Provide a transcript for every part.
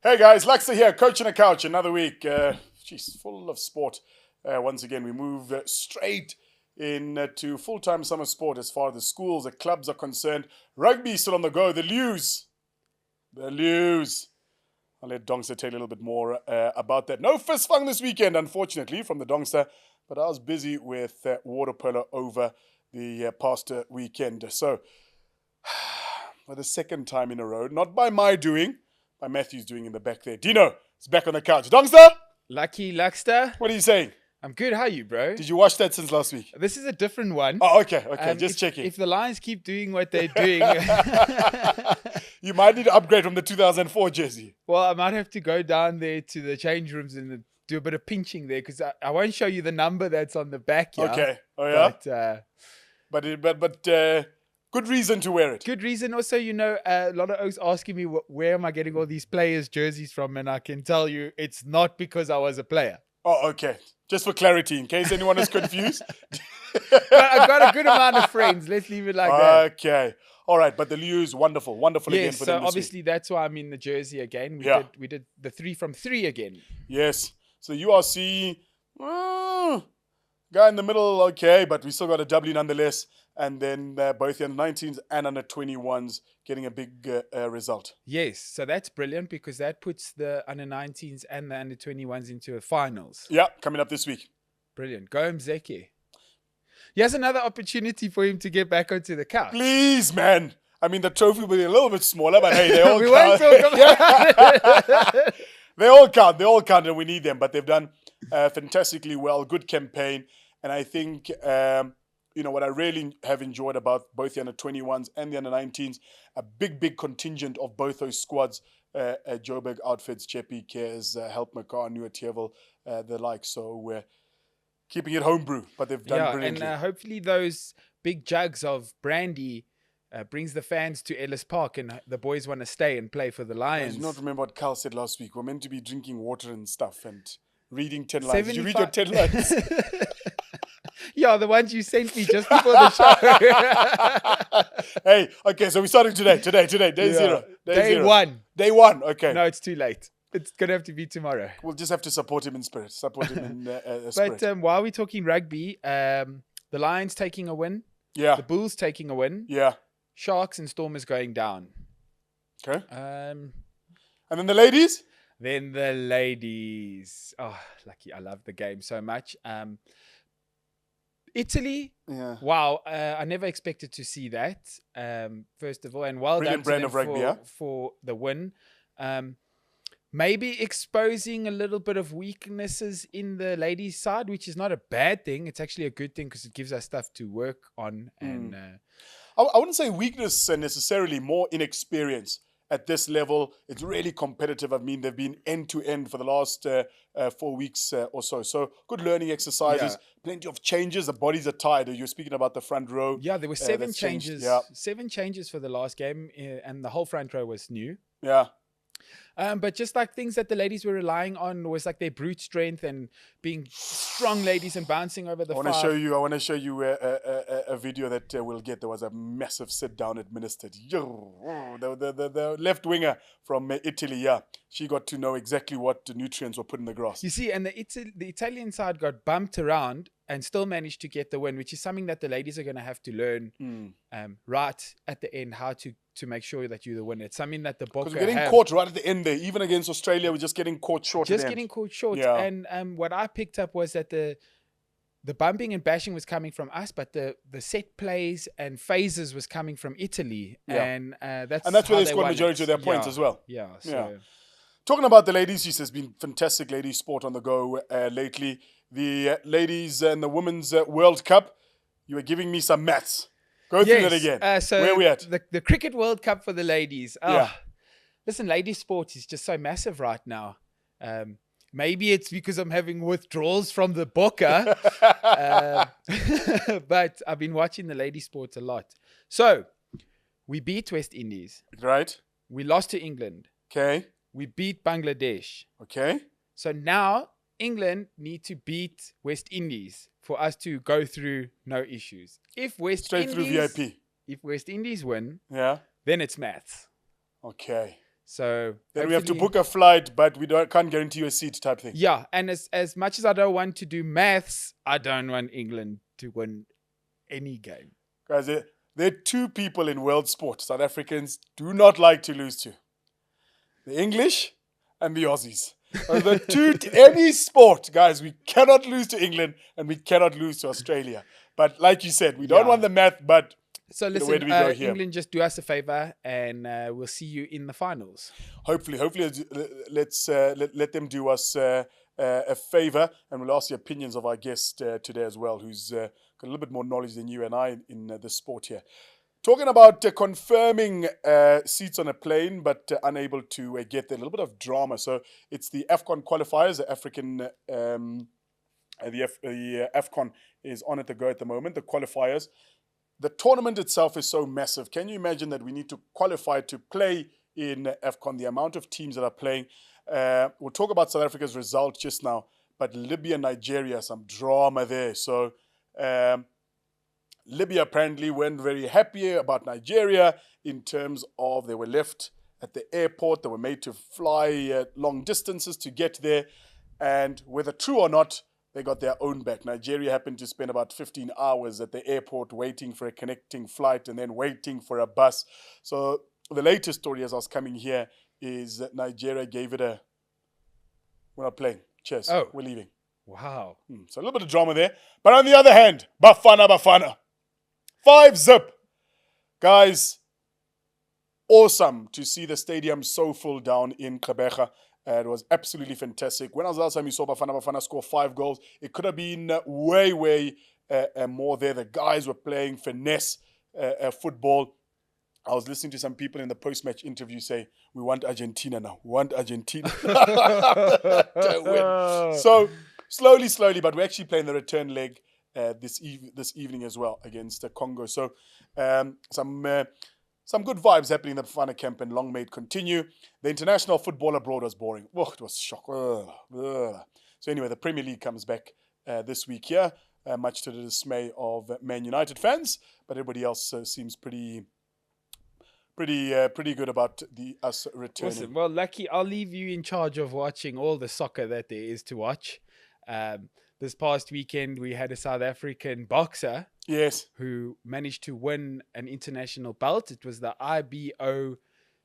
Hey guys, Luxer here, coach on the couch. Another week. Full of sport. Once again, we move straight into full-time summer sport as far as the schools, the clubs are concerned. Rugby still on the go. The Lews. I'll let Dongster tell you a little bit more about that. No fist fung this weekend, unfortunately, from the Dongster. But I was busy with water polo over the past weekend. So, for the second time in a row, not by my doing, by Matthew's doing in the back there. Dino is back on the couch. Dongster! Lucky Luxter. What are you saying? I'm good. How are you, bro? Did you watch that since last week? This is a different one. Oh, okay. Just checking. If the Lions keep doing what they're doing... You might need to upgrade from the 2004 jersey. Well, I might have to go down there to the change rooms and do a bit of pinching there because I won't show you the number that's on the back. Yeah? Okay. Oh, yeah? But good reason to wear it. Good reason. Also, a lot of oaks asking me, where am I getting all these players' jerseys from? And I can tell you it's not because I was a player. Oh, okay. Just for clarity, in case anyone is confused. But I've got a good amount of friends. Let's leave it like that. Okay. All right. But the Lews, wonderful again for them this so obviously week. That's why I'm in the jersey again. We did the 3 from 3 again. Yes. So URC, guy in the middle, okay, but we still got a W nonetheless. And then both the under-19s and under-21s getting a big result. Yes, so that's brilliant because that puts the under-19s and the under-21s into a finals. Yeah, coming up this week. Brilliant. Go Mzeki. Here's another opportunity for him to get back onto the couch. Please, man. I mean, the trophy will be a little bit smaller, but hey, they all we count. won't talk about it. They all count, and we need them. But they've done fantastically well. Good campaign. And I think... what I really have enjoyed about both the under-21s and the under-19s, a big contingent of both those squads, Joburg Outfits, Chepi Cares, Help Makar, New Tevel, the like. So we're keeping it homebrew, but they've done brilliantly. And hopefully those big jugs of brandy brings the fans to Ellis Park and the boys want to stay and play for the Lions. I do not remember what Carl said last week. We're meant to be drinking water and stuff and reading 10 lines. Did you read your 10 lines? Yeah, the ones you sent me just before the show. Hey, okay, so we're starting today, day zero. Day one. Day one, okay. No, it's too late. It's going to have to be tomorrow. We'll just have to support him in spirit. But while we're talking rugby, the Lions taking a win. Yeah. The Bulls taking a win. Yeah. Sharks and Stormers going down. Okay. And then the ladies? Oh, lucky. I love the game so much. Italy, wow, I never expected to see that, first of all, and well brilliant done brand of rugby, for the win. Maybe exposing a little bit of weaknesses in the ladies' side, which is not a bad thing. It's actually a good thing because it gives us stuff to work on. And I wouldn't say weakness necessarily, more inexperience. At this level, it's really competitive. I mean, they've been end-to-end for the last 4 weeks or so. So good learning exercises, plenty of changes. The bodies are tired. You're speaking about the front row. Yeah, there were 7 changes. 7 changes for the last game, and the whole front row was new. Yeah. But just like things that the ladies were relying on was like their brute strength and being strong ladies and bouncing over the I want to show you a video that we'll get. There was a massive sit-down administered. The left winger from Italy, she got to know exactly what the nutrients were put in the grass. You see, and the Italian side got bumped around and still managed to get the win, which is something that the ladies are going to have to learn right at the end, how to make sure that you're the winner. It's something that the Bokke because we're getting caught right at the end there. Even against Australia, we're just getting caught short. Yeah. And what I picked up was that the bumping and bashing was coming from us, but the set plays and phases was coming from Italy. Yeah. And that's where they scored majority of their points as well. Yeah. Talking about the ladies, there's been fantastic ladies sport on the go lately. The ladies and the women's World Cup, you were giving me some maths. Go through that again. So where are we at? The Cricket World Cup for the ladies. Listen, ladies sport is just so massive right now. Maybe it's because I'm having withdrawals from the Bokke. But I've been watching the ladies sports a lot. So we beat West Indies. Right. We lost to England. Okay. We beat Bangladesh. Okay. So now England need to beat West Indies for us to go through no issues. If West Straight Indies, through VIP. If West Indies win, then it's maths. Okay. So then we have to hopefully- book a flight, but can't guarantee you a seat type thing. Yeah, and as much as I don't want to do maths, I don't want England to win any game. Guys, there are two people in world sport South Africans do not like to lose to. The English and the Aussies. The two, any sport, guys, we cannot lose to England and we cannot lose to Australia. But like you said, we don't want the math, but So where listen, do we go here? England, just do us a favor, and we'll see you in the finals. hopefully, let's let them do us a favor, and we'll ask the opinions of our guest today as well, who's got a little bit more knowledge than you and I in the sport here. Talking about confirming seats on a plane, but unable to get there. A little bit of drama. So it's the AFCON qualifiers, the African, the AFCON is on at the go at the moment. The qualifiers. The tournament itself is so massive. Can you imagine that we need to qualify to play in AFCON? The amount of teams that are playing. We'll talk about South Africa's result just now, but Libya, Nigeria, some drama there. So. Libya apparently weren't very happy about Nigeria in terms of they were left at the airport. They were made to fly long distances to get there. And whether true or not, they got their own back. Nigeria happened to spend about 15 hours at the airport waiting for a connecting flight and then waiting for a bus. So the latest story as I was coming here is that Nigeria gave it a, we're not playing. Cheers. Oh. We're leaving. Wow. So a little bit of drama there. But on the other hand, Bafana. 5-0. Guys, awesome to see the stadium so full down in Gqeberha. It was absolutely fantastic. When was the last time you saw Bafana score 5 goals? It could have been way more there. The guys were playing finesse football. I was listening to some people in the post-match interview say, we want Argentina now. We want Argentina to win. So slowly, but we're actually playing the return leg this evening as well against Congo. So some good vibes happening in the Bafana camp, and long may it continue. The international football abroad was boring. Oh, it was shock. So anyway, the Premier League comes back this week here, much to the dismay of Man United fans, but everybody else seems pretty good about us returning. Awesome. Well, Lucky, I'll leave you in charge of watching all the soccer that there is to watch. This past weekend, we had a South African boxer who managed to win an international belt. It was the IBO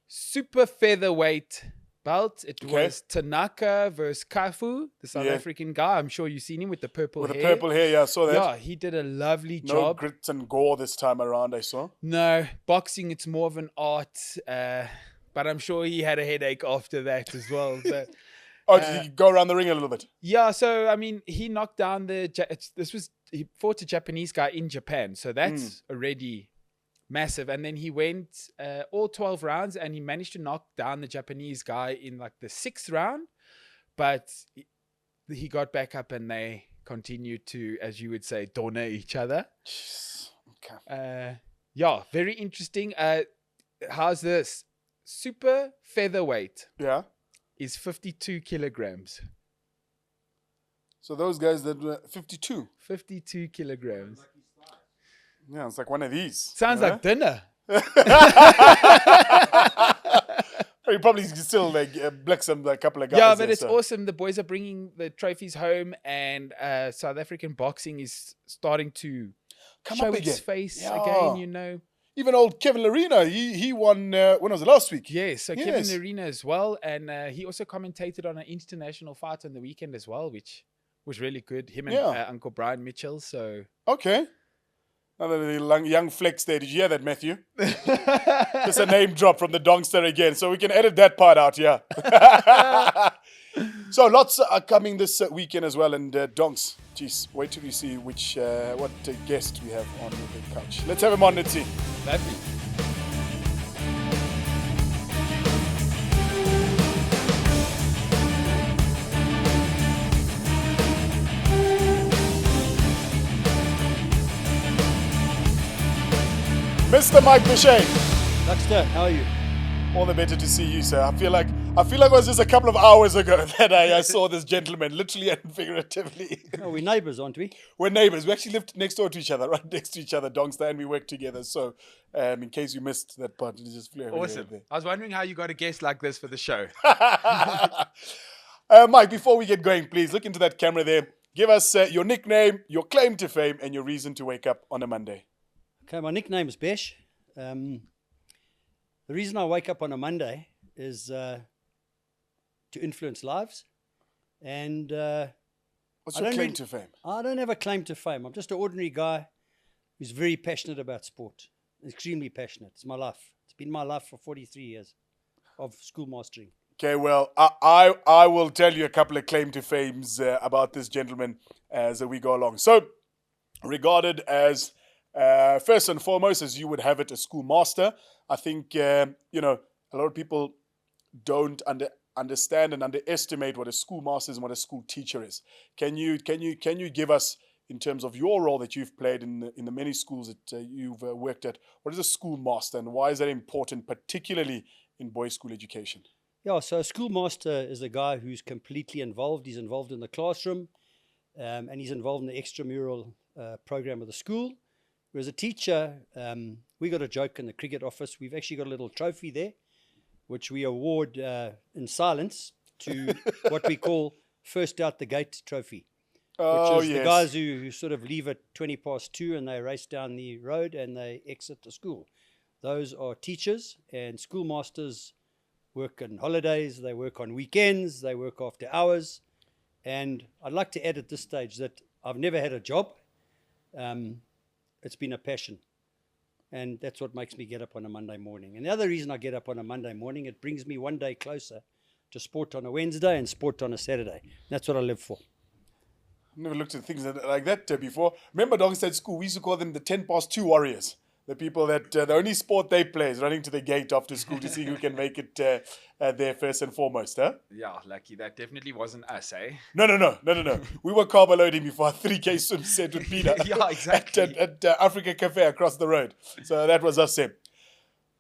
super featherweight belt. It was Tanaka versus Kafu, the South African guy. I'm sure you've seen him with the purple hair. With the purple hair, yeah, I saw that. Yeah, he did a lovely job. No grit and gore this time around, I saw. No, boxing, it's more of an art. But I'm sure he had a headache after that as well. So, did he go around the ring a little bit? Yeah, so, I mean, he knocked down he fought a Japanese guy in Japan. So that's already massive. And then he went all 12 rounds and he managed to knock down the Japanese guy in like the 6th round. But he got back up and they continued to, as you would say, done each other. Okay. Yeah, very interesting. How's this? Super featherweight. Yeah. Is 52 kilograms. So those guys that were 52. 52 kilograms. Yeah, it's like one of these. Sounds like dinner. You probably still black some a couple of guys. Yeah, but it's awesome. The boys are bringing the trophies home, and South African boxing is starting to show its face again. You know, even old Kevin Lerena, he won. When was it, last week? Yes, so Kevin Lerena as well, and he also commentated on an international fight on the weekend as well, which was really good. Him and Uncle Brian Mitchell. So okay. Another young flex there. Did you hear that, Matthew? Just a name drop from the Dongster again. So we can edit that part out, yeah. So lots are coming this weekend as well. And Donks, geez, wait till you see what guest we have on the couch. Let's have him on, let's see. Lovely. Mr. Mike Boucher. Luxter, how are you? All the better to see you, sir. I feel like I feel like it was just a couple of hours ago that I saw this gentleman, literally and figuratively. Oh, we're neighbours, aren't we? We're neighbours. We actually lived next door to each other, right next to each other, Dongster, and we work together. So, in case you missed that part, you just flew over Awesome. there. I was wondering how you got a guest like this for the show. Mike, before we get going, please look into that camera there. Give us your nickname, your claim to fame, and your reason to wake up on a Monday. Okay, my nickname is Besh. The reason I wake up on a Monday is to influence lives. And what's your claim to fame? I don't have a claim to fame. I'm just an ordinary guy who's very passionate about sport. Extremely passionate. It's my life. It's been my life for 43 years of school mastering. Okay, well, I will tell you a couple of claim to fames about this gentleman as we go along. So, regarded as, first and foremost, as you would have it, a schoolmaster. I think, a lot of people don't understand and underestimate what a schoolmaster is and what a school teacher is. Can you give us, in terms of your role that you've played in the many schools that you've worked at, what is a schoolmaster and why is that important, particularly in boys' school education? Yeah, so a schoolmaster is a guy who's completely involved. He's involved in the classroom and he's involved in the extramural program of the school. Whereas a teacher, we got a joke in the cricket office. We've actually got a little trophy there, which we award in silence to what we call first out the gate trophy. Oh, which is yes. the guys who sort of leave at 2:20 and they race down the road and they exit the school. Those are teachers, and schoolmasters work on holidays, they work on weekends, they work after hours. And I'd like to add at this stage that I've never had a job. It's been a passion. And that's what makes me get up on a Monday morning. And the other reason I get up on a Monday morning, it brings me one day closer to sport on a Wednesday and sport on a Saturday. That's what I live for. I've never looked at things like that before. Remember, Dongster at school, we used to call them the 2 warriors. The people that the only sport they play is running to the gate after school to see who can make it there first and foremost, huh? Yeah, lucky. That definitely wasn't us, eh? No. We were carbo loading before a 3K swim set with Peter. Yeah, exactly. At Africa Cafe across the road. So that was us, Sam.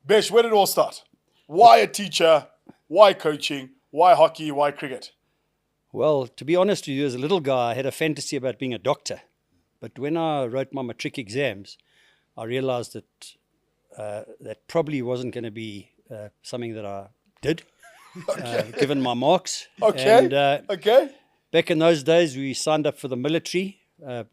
Besh, where did it all start? Why a teacher? Why coaching? Why hockey? Why cricket? Well, to be honest with you, as a little guy, I had a fantasy about being a doctor. But when I wrote my matric exams, I realized that that probably wasn't going to be something that I did, given my marks. Okay. And, okay. Back in those days, we signed up for the military.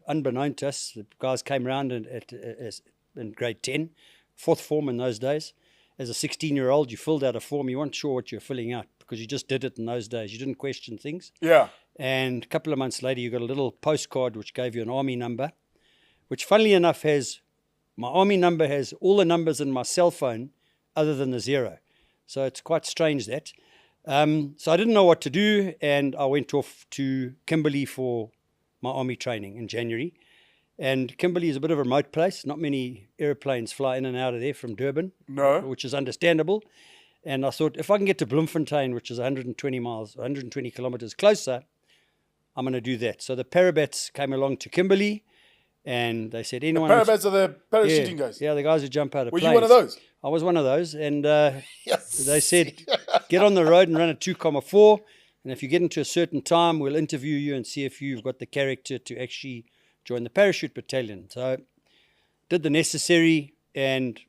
Unbeknown to us, the guys came around in grade 10, fourth form in those days. As a 16-year-old, you filled out a form. You weren't sure what you were filling out because you just did it in those days. You didn't question things. Yeah. And a couple of months later, you got a little postcard which gave you an army number, which funnily enough my army number has all the numbers in my cell phone other than the 0. So it's quite strange that. So I didn't know what to do, and I went off to Kimberley for my army training in January. And Kimberley is a bit of a remote place. Not many airplanes fly in and out of there from Durban, which is understandable. And I thought, if I can get to Bloemfontein, which is 120 kilometers closer, I'm going to do that. So the Parabats came along to Kimberley, and they said, anyone... The Parabats are the parachuting guys? Yeah, the guys who jump out of planes. Were you one of those? I was one of those. And yes. They said, get on the road and run a 2,4. And if you get into a certain time, we'll interview you and see if you've got the character to actually join the parachute battalion. So did the necessary and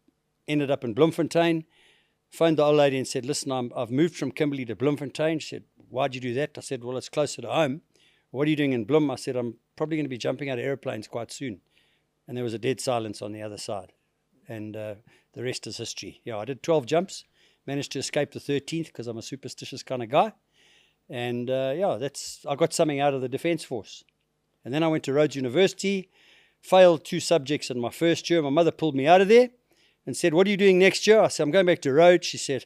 ended up in Bloemfontein. Phoned the old lady and said, listen, I've moved from Kimberley to Bloemfontein. She said, why'd you do that? I said, well, it's closer to home. What are you doing in Bloem? I said, I'm probably going to be jumping out of airplanes quite soon. And there was a dead silence on the other side. And the rest is history. Yeah, I did 12 jumps, managed to escape the 13th because I'm a superstitious kind of guy. And I got something out of the Defence Force. And then I went to Rhodes University, failed 2 subjects in my first year. My mother pulled me out of there and said, what are you doing next year? I said, I'm going back to Rhodes. She said,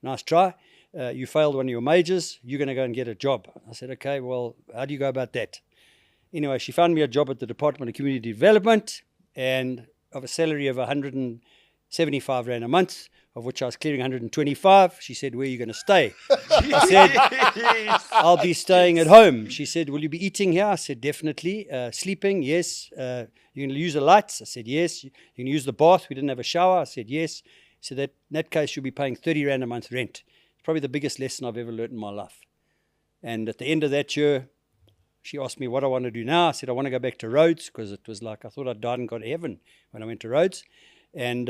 nice try. You failed one of your majors. You're going to go and get a job. I said, okay, well, how do you go about that? Anyway, she found me a job at the Department of Community Development and of a salary of 175 Rand a month, of which I was clearing 125. She said, where are you going to stay? I said, I'll be staying at home. She said, will you be eating here? I said, definitely. Sleeping? Yes. You're going to use the lights? I said, yes. You're going to use the bath? We didn't have a shower? I said, yes. She said, in that case, you'll be paying 30 Rand a month rent. probably the biggest lesson I've ever learned in my life. And at the end of that year, she asked me what I want to do now. I said, I want to go back to Rhodes, because it was like I thought I'd died and got to heaven when I went to Rhodes. And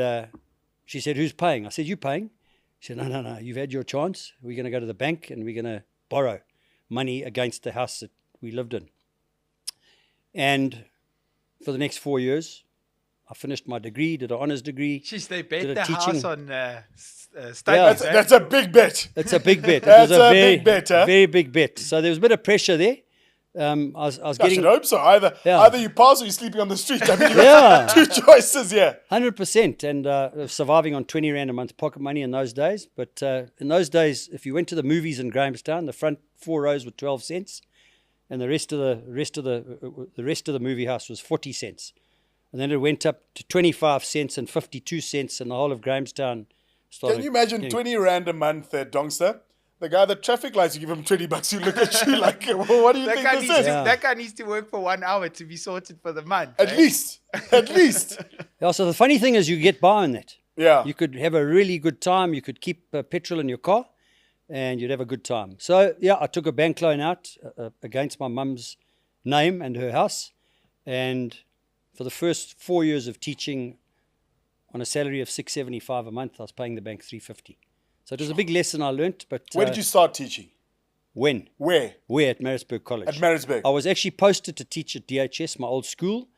she said, who's paying? I said, you paying? She said, no, you've had your chance. We're going to go to the bank and we're going to borrow money against the house that we lived in. And for the next 4 years, I finished my degree, did an honours degree. Jeez, they bet the teaching. house on studies. That's a big bet. It's a big bet. That's a big bet, huh? Very big bet. So there was a bit of pressure there. I was I getting... should hope so. Either you pass or you're sleeping on the street. I mean, you Yeah. got 2 choices here. 100%. And surviving on 20 Rand a month pocket money in those days. But in those days, if you went to the movies in Grahamstown, the front 4 rows were 12 cents. And the rest of the movie house was 40 cents. And then it went up to 25 cents and 52 cents, and the whole of Grahamstown started. Can you imagine 20 Rand a month, Dongster? The guy, the traffic lights, you give him 20 bucks, you look at you like, well, what do you think this is? That guy needs to work for 1 hour to be sorted for the month. At least. Yeah, so the funny thing is you get by on that. Yeah. You could have a really good time. You could keep petrol in your car and you'd have a good time. So, yeah, I took a bank loan out against my mum's name and her house. And for the first 4 years of teaching on a salary of $675 a month, I was paying the bank $350. So it was a big lesson I learnt. But where did you start teaching? When? Where? At Maritzburg College. At Maritzburg. I was actually posted to teach at DHS, my old school.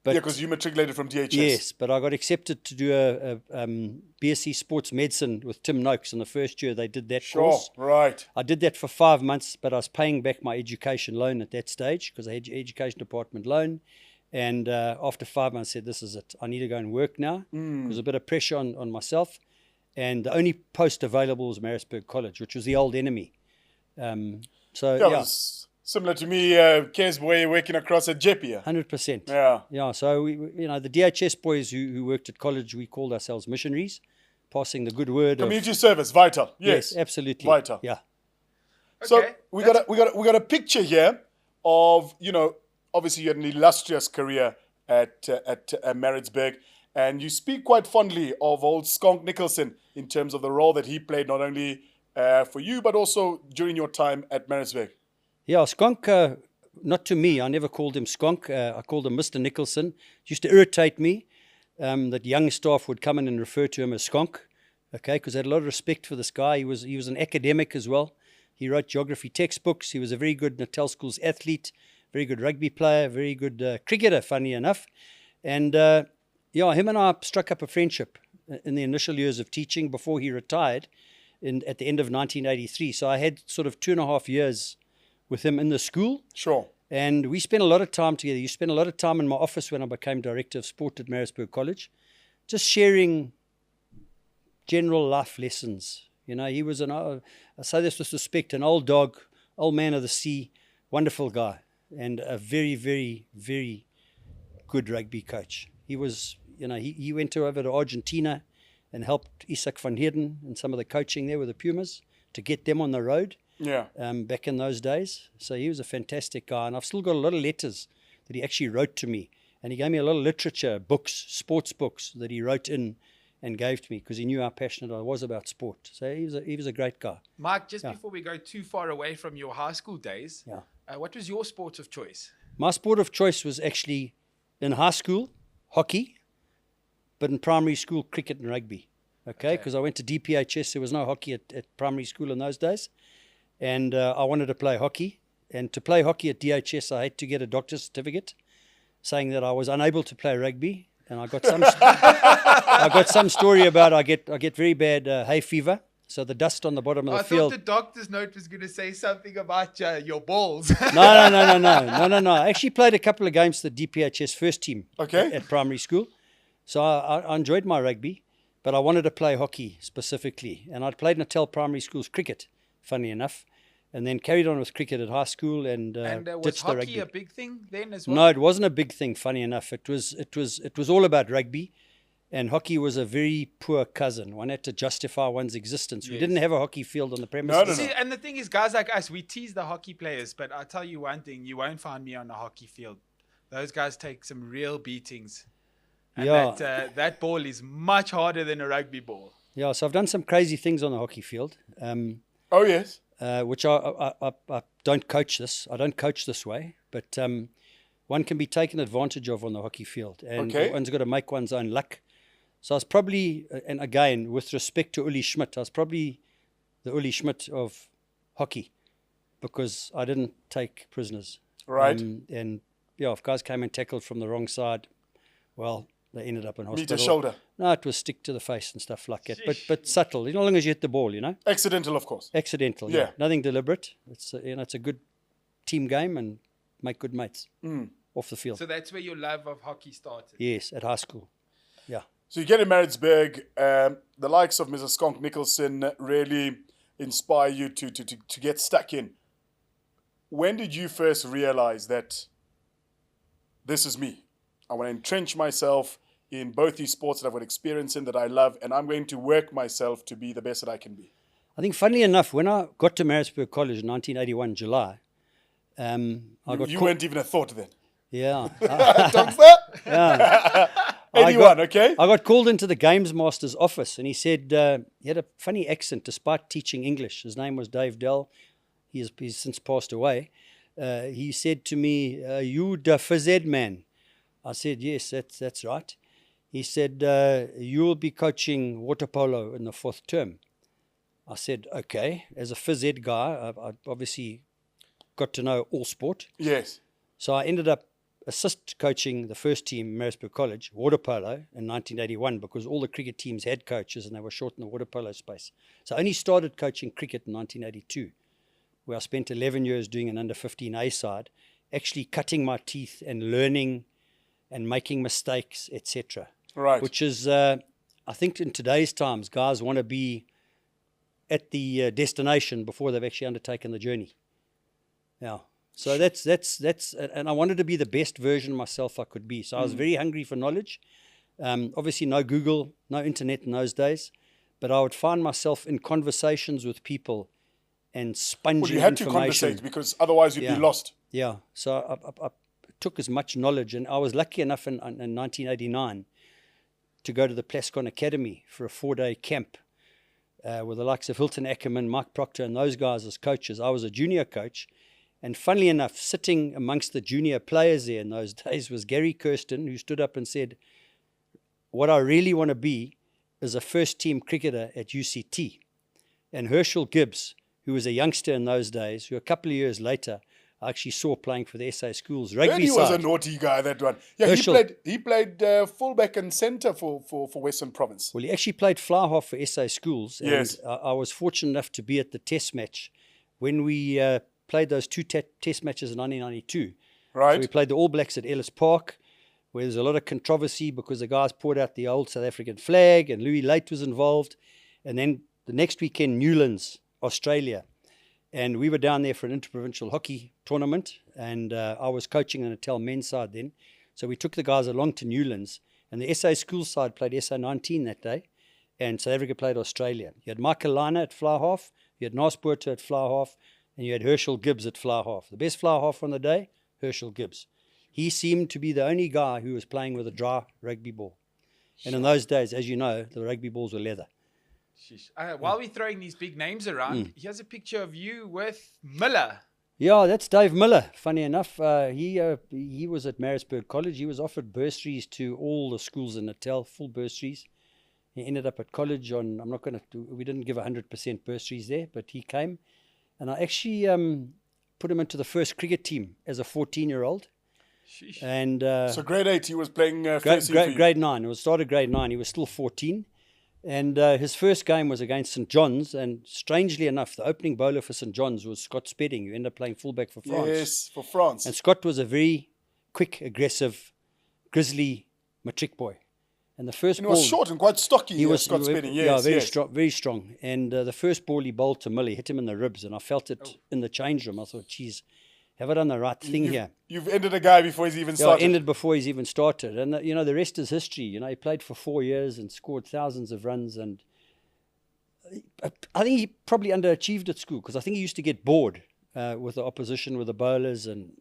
But yeah, because you matriculated from DHS. Yes, but I got accepted to do a BSc Sports Medicine with Tim Noakes in the first year. They did that course. Sure, right. I did that for 5 months, but I was paying back my education loan at that stage because I had education department loan. And after 5 months, I said, this is it. I need to go and work now. There was a bit of pressure on myself. And the only post available was Maritzburg College, which was the old enemy. It was similar to me, Kes boy working across at Jepia. 100%. Yeah. Yeah, so, we the DHS boys who worked at college, we called ourselves missionaries, passing the good word Community service, vital. Yes, absolutely. Vital. Yeah. So we got a picture here of, obviously you had an illustrious career at Maritzburg. And you speak quite fondly of old Skunk Nicholson in terms of the role that he played, not only for you, but also during your time at Maritzburg. Yeah, Skunk, not to me. I never called him Skunk. I called him Mr. Nicholson. It used to irritate me that young staff would come in and refer to him as Skunk, okay, because I had a lot of respect for this guy. He was an academic as well. He wrote geography textbooks. He was a very good Natal Schools athlete, very good rugby player, very good cricketer, funny enough. And him and I struck up a friendship in the initial years of teaching before he retired at the end of 1983. So I had sort of 2.5 years with him in the school. Sure. And we spent a lot of time together. You spent a lot of time in my office when I became director of sport at Maritzburg College, just sharing general life lessons. He was I say this with respect, an old dog, old man of the sea, wonderful guy, and a very, very, very good rugby coach. He was... he went over to Argentina and helped Isak van Heerden and some of the coaching there with the Pumas to get them on the road back in those days. So he was a fantastic guy. And I've still got a lot of letters that he actually wrote to me. And he gave me a lot of literature, books, sports books that he wrote in and gave to me because he knew how passionate I was about sport. So he was a great guy. Mike, just before we go too far away from your high school days, what was your sport of choice? My sport of choice was actually in high school, hockey. But in primary school, cricket and rugby, okay? Because I went to DPHS. There was no hockey at primary school in those days. And I wanted to play hockey. And to play hockey at DHS, I had to get a doctor's certificate saying that I was unable to play rugby. And I got some story about I get very bad hay fever. So the dust on the bottom of the field. I thought the doctor's note was going to say something about your balls. No. I actually played a couple of games for the DPHS first team at primary school. So I enjoyed my rugby, but I wanted to play hockey specifically. And I'd played Natal Primary School's cricket, funny enough, and then carried on with cricket at high school and was ditched the rugby. hockey a big thing then as well? No, it wasn't a big thing, funny enough. It was all about rugby, and hockey was a very poor cousin. One had to justify one's existence. We didn't have a hockey field on the premises. No. See, and the thing is, guys like us, we tease the hockey players, but I'll tell you one thing, you won't find me on a hockey field. Those guys take some real beatings. And that ball is much harder than a rugby ball. Yeah, so I've done some crazy things on the hockey field. Oh, yes. Which I don't coach this. I don't coach this way, but one can be taken advantage of on the hockey field, and one's got to make one's own luck. So I was probably, and again, with respect to Uli Schmidt, I was probably the Uli Schmidt of hockey because I didn't take prisoners. Right. And yeah, if guys came and tackled from the wrong side, well, they ended up in hospital. Meet a shoulder. No, it was stick to the face and stuff like that. But subtle. As long as you hit the ball, Accidental, of course. Accidental, yeah. Nothing deliberate. It's it's a good team game and make good mates off the field. So that's where your love of hockey started? Yes, at high school. Yeah. So you get in Maritzburg. The likes of Mrs. Skonk Nicholson really inspire you to get stuck in. When did you first realize that this is me? I want to entrench myself in both these sports that I've got experience in, that I love, and I'm going to work myself to be the best that I can be. I think, funnily enough, when I got to Maritzburg College in 1981, July, You weren't even a thought then. Yeah. Yeah. 81, okay. I got called into the games master's office, and he said, he had a funny accent despite teaching English. His name was Dave Dell. He's since passed away. He said to me, you the phys man. I said, yes, that's right. He said, you will be coaching water polo in the 4th term. I said, okay. As a phys ed guy, I obviously got to know all sport. Yes. So I ended up assist coaching the first team, Maritzburg College, water polo, in 1981 because all the cricket teams had coaches and they were short in the water polo space. So I only started coaching cricket in 1982, where I spent 11 years doing an under 15A side, actually cutting my teeth and learning and making mistakes, etc. Right. Which is, I think in today's times, guys want to be at the destination before they've actually undertaken the journey. Yeah. So that's, and I wanted to be the best version of myself I could be. So I was very hungry for knowledge. Obviously no Google, no internet in those days, but I would find myself in conversations with people and sponging information. Well, you had to conversate because otherwise you'd be lost. Yeah. So I took as much knowledge, and I was lucky enough in 1989 to go to the Plascon Academy for a 4-day camp with the likes of Hilton Ackerman, Mike Proctor, and those guys as coaches. I was a junior coach. And funnily enough, sitting amongst the junior players there in those days was Gary Kirsten, who stood up and said, what I really want to be is a first-team cricketer at UCT. And Herschel Gibbs, who was a youngster in those days, who a couple of years later I actually saw playing for the SA Schools rugby He was side. a naughty guy, that one. Yeah, Herschel, he played fullback and centre for Western Province. Well, he actually played fly half for SA Schools. And yes. I was fortunate enough to be at the test match when we played those 2 test matches in 1992. Right. So we played the All Blacks at Ellis Park, where there's a lot of controversy because the guys poured out the old South African flag and Louis Late was involved. And then the next weekend, Newlands, Australia. And we were down there for an interprovincial hockey tournament, and I was coaching the Natal men's side then. So we took the guys along to Newlands, and the SA school side played SA 19 that day, and South Africa played Australia. You had Michael Liner at fly half, you had Naspoorter at fly half, and you had Herschel Gibbs at fly half. The best fly half on the day, Herschel Gibbs. He seemed to be the only guy who was playing with a dry rugby ball. And in those days, as you know, the rugby balls were leather. While we're throwing these big names around, here's a picture of you with Miller. Yeah, that's Dave Miller. Funny enough, he was at Maritzburg College. He was offered bursaries to all the schools in Natal, full bursaries. He ended up at college on, we didn't give 100% bursaries there, but he came. And I actually put him into the first cricket team as a 14-year-old. And so grade 8, he was playing grade 9. It was started grade 9. He was still 14. And his first game was against St. John's, and strangely enough, the opening bowler for St. John's was Scott Spedding, who ended up playing fullback for France. Yes, for France. And Scott was a very quick, aggressive, grizzly matric boy. And the first ball... He was short and quite stocky, he was, Scott Spedding, yes. Yeah, very strong. And the first ball he bowled to Millie hit him in the ribs, and I felt it in the change room. I thought, geez, have I done the right thing here? You've ended a guy before he's even started. Yeah, ended before he's even started. And, the rest is history. He played for 4 years and scored thousands of runs. And I think he probably underachieved at school because I think he used to get bored with the opposition, with the bowlers. And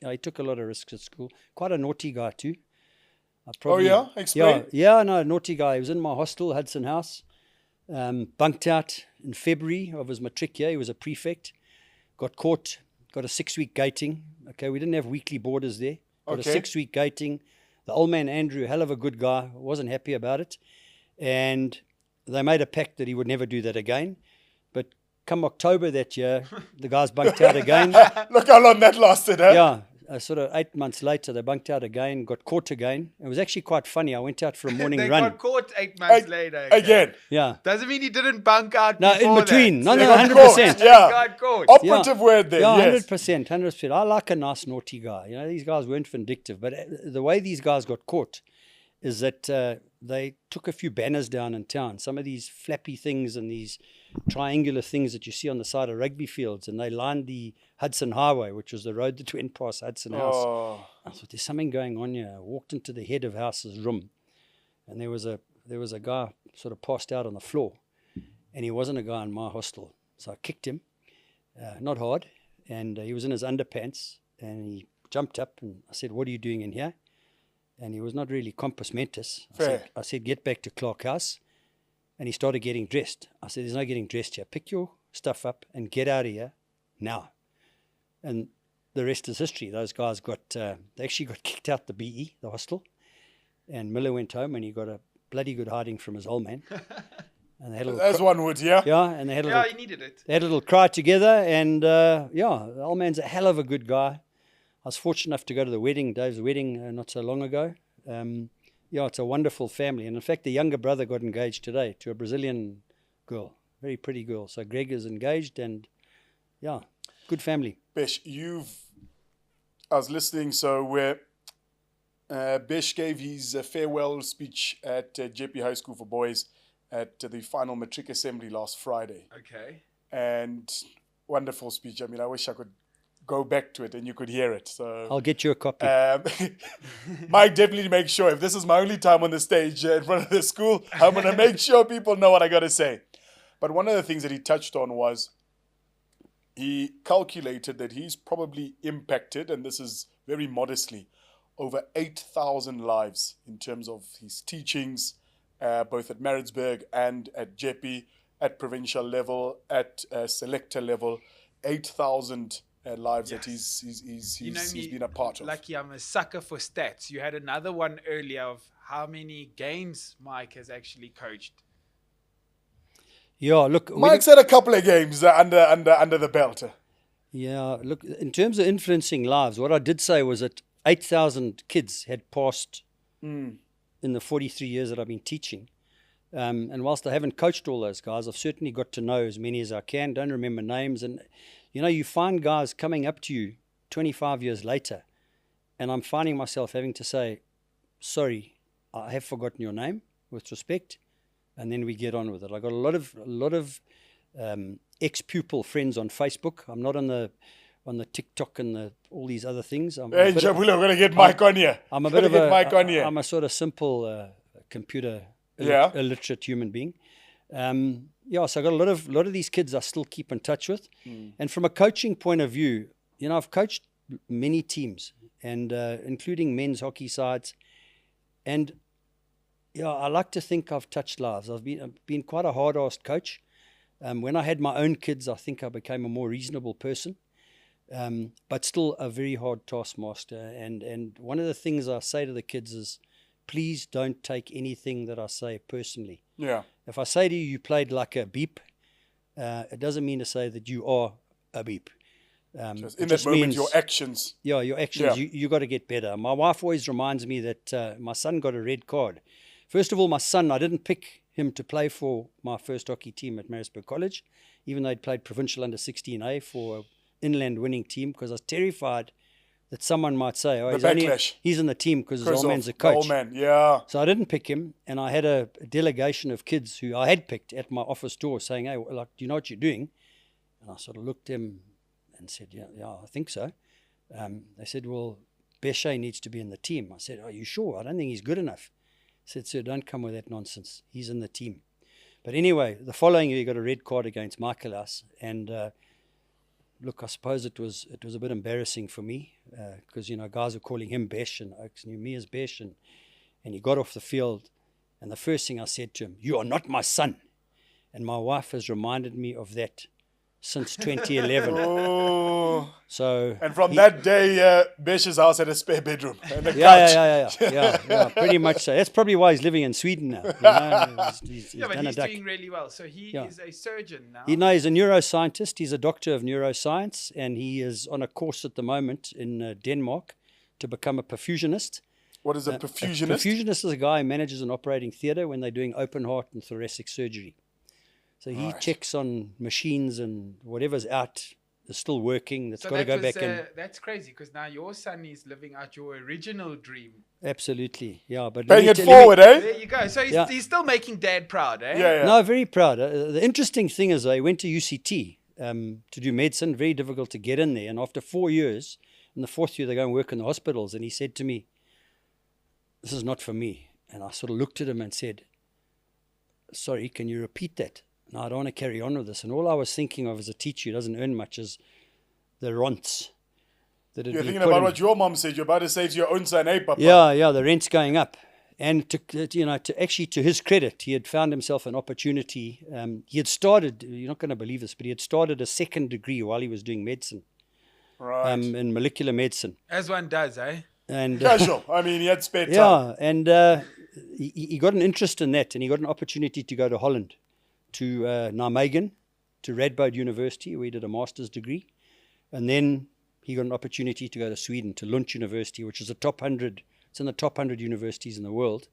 he took a lot of risks at school. Quite a naughty guy too. Explain. Yeah, no, naughty guy. He was in my hostel, Hudson House. Bunked out in February of his matric year. He was a prefect. Got caught, got a 6-week gating. Okay, we didn't have weekly boarders there. Got a 6-week gating. The old man, Andrew, hell of a good guy, wasn't happy about it. And they made a pact that he would never do that again. But come October that year, the guys bunked out again. Look how long that lasted, huh? Yeah. Sort of 8 months later, they bunked out again, got caught again. It was actually quite funny. I went out for a morning they run. got caught 8 months later. Again. Yeah. Doesn't mean he didn't bunk out No, before in between. that. No, They got 100%. caught, yeah. Got caught. Operative word there, Yeah, yes. 100%, 100%. I like a nice, naughty guy. You know, these guys weren't vindictive. But the way these guys got caught is that they took a few banners down in town. Some of these flappy things and these triangular things that you see on the side of rugby fields, and they lined the Hudson Highway, which was the road that went past Hudson House. Oh. I thought, there's something going on here. I walked into the head of house's room, and there was a guy sort of passed out on the floor, and he wasn't a guy in my hostel. So I kicked him, not hard, and he was in his underpants, and he jumped up, and I said, what are you doing in here? And he was not really compos mentis. I said, get back to Clark House. And he started getting dressed. I said, there's no getting dressed here. Pick your stuff up and get out of here now. And the rest is history. Those guys they actually got kicked out the BE, the hostel. And Miller went home and he got a bloody good hiding from his old man. And they had a little As one would, yeah? Yeah, and they had a little, he needed it. they had a little cry together. And the old man's a hell of a good guy. I was fortunate enough to go to the wedding, Dave's wedding, not so long ago. It's a wonderful family. And in fact, the younger brother got engaged today to a Brazilian girl, very pretty girl. So Greg is engaged and, good family. Besh, I was listening, so where Besh gave his farewell speech at JP High School for Boys at the final matric assembly last Friday. Okay. And wonderful speech. I mean, I wish I could go back to it and you could hear it. So I'll get you a copy. Mike, definitely make sure, if this is my only time on the stage in front of the school, I'm going to make sure people know what I got to say. But one of the things that he touched on was he calculated that he's probably impacted, and this is very modestly, over 8,000 lives in terms of his teachings, both at Maritzburg and at JP, at provincial level, at selector level, 8,000 lives that he's been a part of. Lucky, I'm a sucker for stats. You had another one earlier of how many games Mike has actually coached. Yeah, look, Mike's had a couple of games under the belt. Yeah, look, in terms of influencing lives, what I did say was that 8,000 kids had passed in the 43 years that I've been teaching. And whilst I haven't coached all those guys, I've certainly got to know as many as I can. Don't remember names. And, you find guys coming up to you 25 years later, and I'm finding myself having to say, sorry, I have forgotten your name, with respect. And then we get on with it. I got a lot of ex-pupil friends on Facebook. I'm not on the TikTok and all these other things. Hey, Jovial, we're going to get Mike on here. I'm a sort of simple computer illiterate human being. So I got a lot of these kids I still keep in touch with. And from a coaching point of view, I've coached many teams, and including men's hockey sides. And I like to think I've touched lives. I've been quite a hard-assed coach. When I had my own kids, I think I became a more reasonable person, but still a very hard taskmaster. And one of the things I say to the kids is, please don't take anything that I say personally. Yeah. If I say to you, you played like a beep, it doesn't mean to say that you are a beep. Just in that moment, means, your actions. Yeah, your actions. Yeah. You got to get better. My wife always reminds me that my son got a red card. First of all, my son, I didn't pick him to play for my first hockey team at Maritzburg College, even though he'd played provincial under 16A for an inland winning team, because I was terrified that someone might say, he's in the team because his old man's a coach. Old man, yeah. So I didn't pick him, and I had a delegation of kids who I had picked at my office door saying, hey, do you know what you're doing? And I sort of looked at him and said, yeah, I think so. They said, well, Beshe needs to be in the team. I said, are you sure? I don't think he's good enough. I said, sir, don't come with that nonsense. He's in the team. But anyway, the following year, he got a red card against Michaelas. And look, I suppose it was a bit embarrassing for me because, guys were calling him Besh and Oaks knew me as Besh. And he got off the field. And the first thing I said to him, you are not my son. And my wife has reminded me of that since 2011. Oh. So and from that day, Besh's house had a spare bedroom and a couch. Yeah, pretty much so. That's probably why he's living in Sweden now. You know? He's but done he's a duck. doing really well. So he is a surgeon now. He's a neuroscientist. He's a doctor of neuroscience, and he is on a course at the moment in Denmark to become a perfusionist. What is a perfusionist? A perfusionist is a guy who manages an operating theatre when they're doing open heart and thoracic surgery. So he checks on machines and whatever's out is still working. That's got to go back in. That's crazy because now your son is living out your original dream. Absolutely, yeah. But paying it forward, eh? There you go. So he's still making dad proud, eh? Yeah. No, very proud. The interesting thing is I went to UCT to do medicine. Very difficult to get in there. And after 4 years, in the 4th year, they go and work in the hospitals. And he said to me, "This is not for me." And I sort of looked at him and said, "Sorry, can you repeat that?" No, I don't want to carry on with this. And all I was thinking of as a teacher who doesn't earn much is the rents. You're thinking about what your mom said. You're about to say to your own son, "Hey, Papa." Yeah, the rent's going up. And to his credit, he had found himself an opportunity. He had started, you're not going to believe this, but he had started a 2nd degree while he was doing medicine. Right. In molecular medicine. As one does, eh? And casual. I mean, he had spare time. Yeah, and he got an interest in that, and he got an opportunity to go to Holland, to Nijmegen, to Radboud University, where he did a master's degree. And then he got an opportunity to go to Sweden, to Lund University, which is it's in the top 100 universities in the world,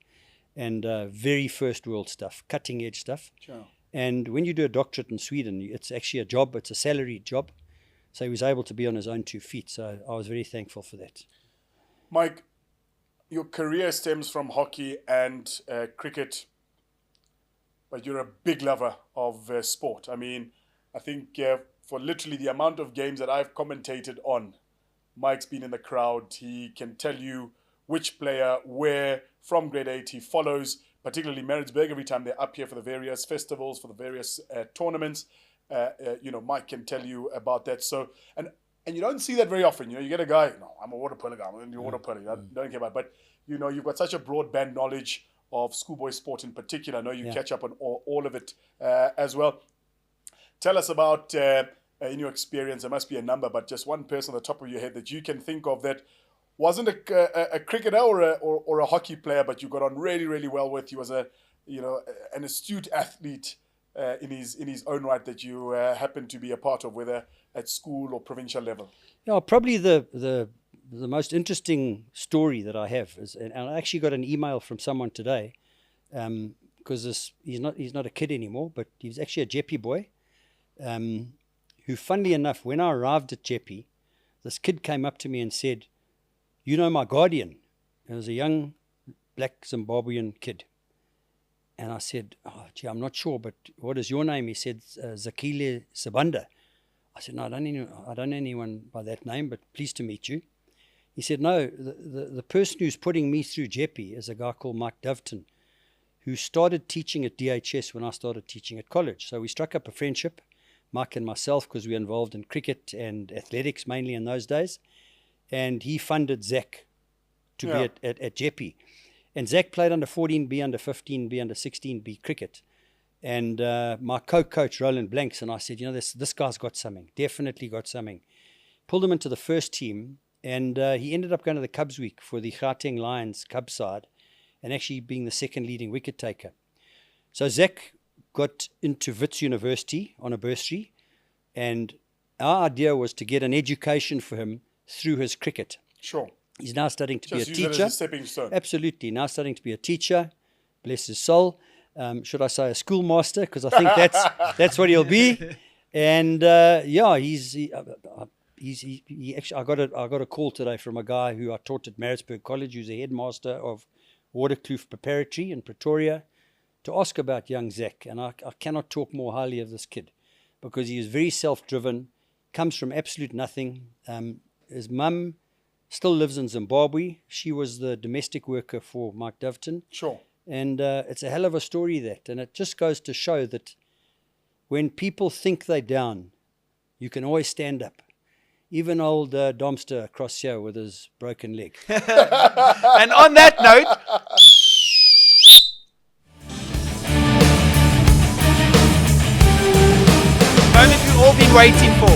and very first world stuff, cutting edge stuff. Sure. And when you do a doctorate in Sweden, it's actually a job, it's a salaried job. So he was able to be on his own 2 feet. So I was very thankful for that. Mike, your career stems from hockey and cricket, but you're a big lover of sport. I mean, I think for literally the amount of games that I've commentated on, Mike's been in the crowd. He can tell you which player, where, from grade 8 he follows, particularly Maritzburg, every time they're up here for the various festivals, for the various tournaments. Mike can tell you about that. So, and you don't see that very often. You get a guy, no, I'm a water polo guy, I'm going to do water polo. I don't care about it. But, you've got such a broadband knowledge of schoolboy sport in particular. I know you catch up on all of it as well. Tell us about, in your experience, there must be a number, but just one person on the top of your head that you can think of that wasn't a cricketer or a hockey player, but you got on really, really well with. He was an astute athlete in his own right that you happened to be a part of, whether at school or provincial level. Yeah, probably the most interesting story that I have is, and I actually got an email from someone today, because he's not a kid anymore, but he was actually a Jeppe boy, who, funnily enough, when I arrived at Jeppe, this kid came up to me and said, "You know my guardian?" It was a young black Zimbabwean kid. And I said, "Oh, gee, I'm not sure, but what is your name?" He said, "Zakile Sabanda." I said, "No, I don't know anyone by that name, but pleased to meet you." He said, "No, the person who's putting me through Jeppe is a guy called Mike Doveton, who started teaching at DHS when I started teaching at college. So we struck up a friendship, Mike and myself, because we were involved in cricket and athletics mainly in those days. And he funded Zach to be at Jeppe. And Zach played under 14B, under 15B, under 16B cricket. And my co-coach, Roland Blanks, and I said, this guy's got something, definitely got something. Pulled him into the first team, and he ended up going to the Cubs week for the Gauteng Lions Cubs side, and actually being the second leading wicket taker. So Zach got into Wits University on a bursary, and our idea was to get an education for him through his cricket. Sure. He's now studying to be a Just teacher. use it as a stepping stone. Absolutely. Now studying to be a teteacher. Bless his soul. Should I say a schoolmaster? Because I think that's what he'll be. And he actually, I got a call today from a guy who I taught at Maritzburg College, who's a headmaster of Waterkloof Preparatory in Pretoria, to ask about young Zach. And I cannot talk more highly of this kid because he is very self-driven, comes from absolute nothing. His mum still lives in Zimbabwe. She was the domestic worker for Mike Doveton. Sure. And it's a hell of a story, that. And it just goes to show that when people think they're down, you can always stand up. Even old Domster across here with his broken leg. And on that note... waiting for?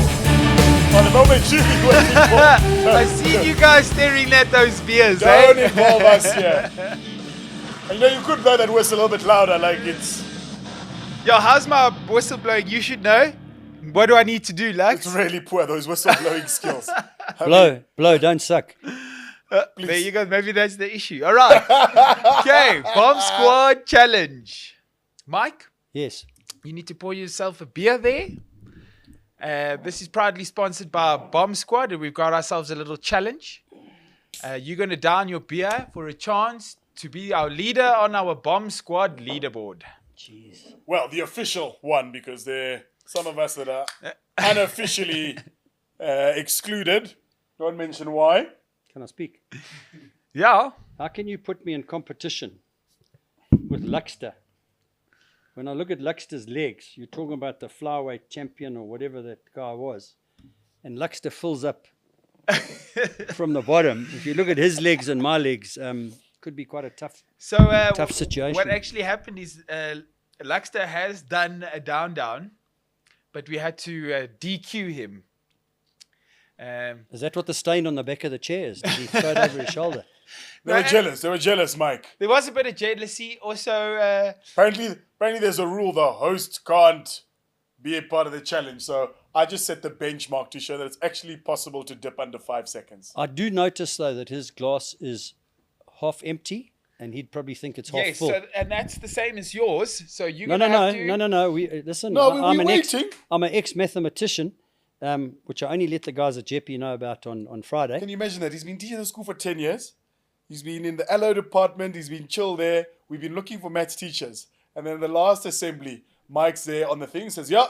The moment you've been waiting for. I see you guys staring at those beers, Don't eh? involve us here. And you could blow that whistle a little bit louder, like it's Yo, how's my whistle blowing? You should know. What do I need to do, Lux? really poor, those whistle blowing skills. Blow, don't suck. There you go. Maybe that's the issue. All right. Okay. Bomb Squad Challenge. Mike, Yes. you need to pour yourself a beer there. This is proudly sponsored by Bomb Squad, and we've got ourselves a little challenge. You're going to down your beer for a chance to be our leader on our Bomb Squad leaderboard. Jeez. Well, the official one, because there are some of us that are unofficially excluded. Don't mention why. Can I speak? Yeah. How can you put me in competition with Luxter? When I look at Luxter's legs, you're talking about the flyweight champion or whatever that guy was, and Luxter fills up from the bottom. If you look at his legs and my legs, could be quite a tough situation. What actually happened is Luxter has done a down, but we had to DQ him. Is that what the stain on the back of the chair is? Did he throw it over his shoulder? They were jealous, Mike. There was a bit of jealousy. Also, Apparently there's a rule the host can't be a part of the challenge. So I just set the benchmark to show that it's actually possible to dip under 5 seconds. I do notice, though, that his glass is half empty, and he'd probably think it's half full. Yes, and that's the same as yours. So you're No. Listen, waiting. I'm an ex-mathematician, which I only let the guys at Jeppy know about on Friday. Can you imagine that? He's been teaching the school for 10 years. He's been in the LO department. He's been chill there. We've been looking for maths teachers. And then the last assembly, Mike's there on the thing, says, yeah,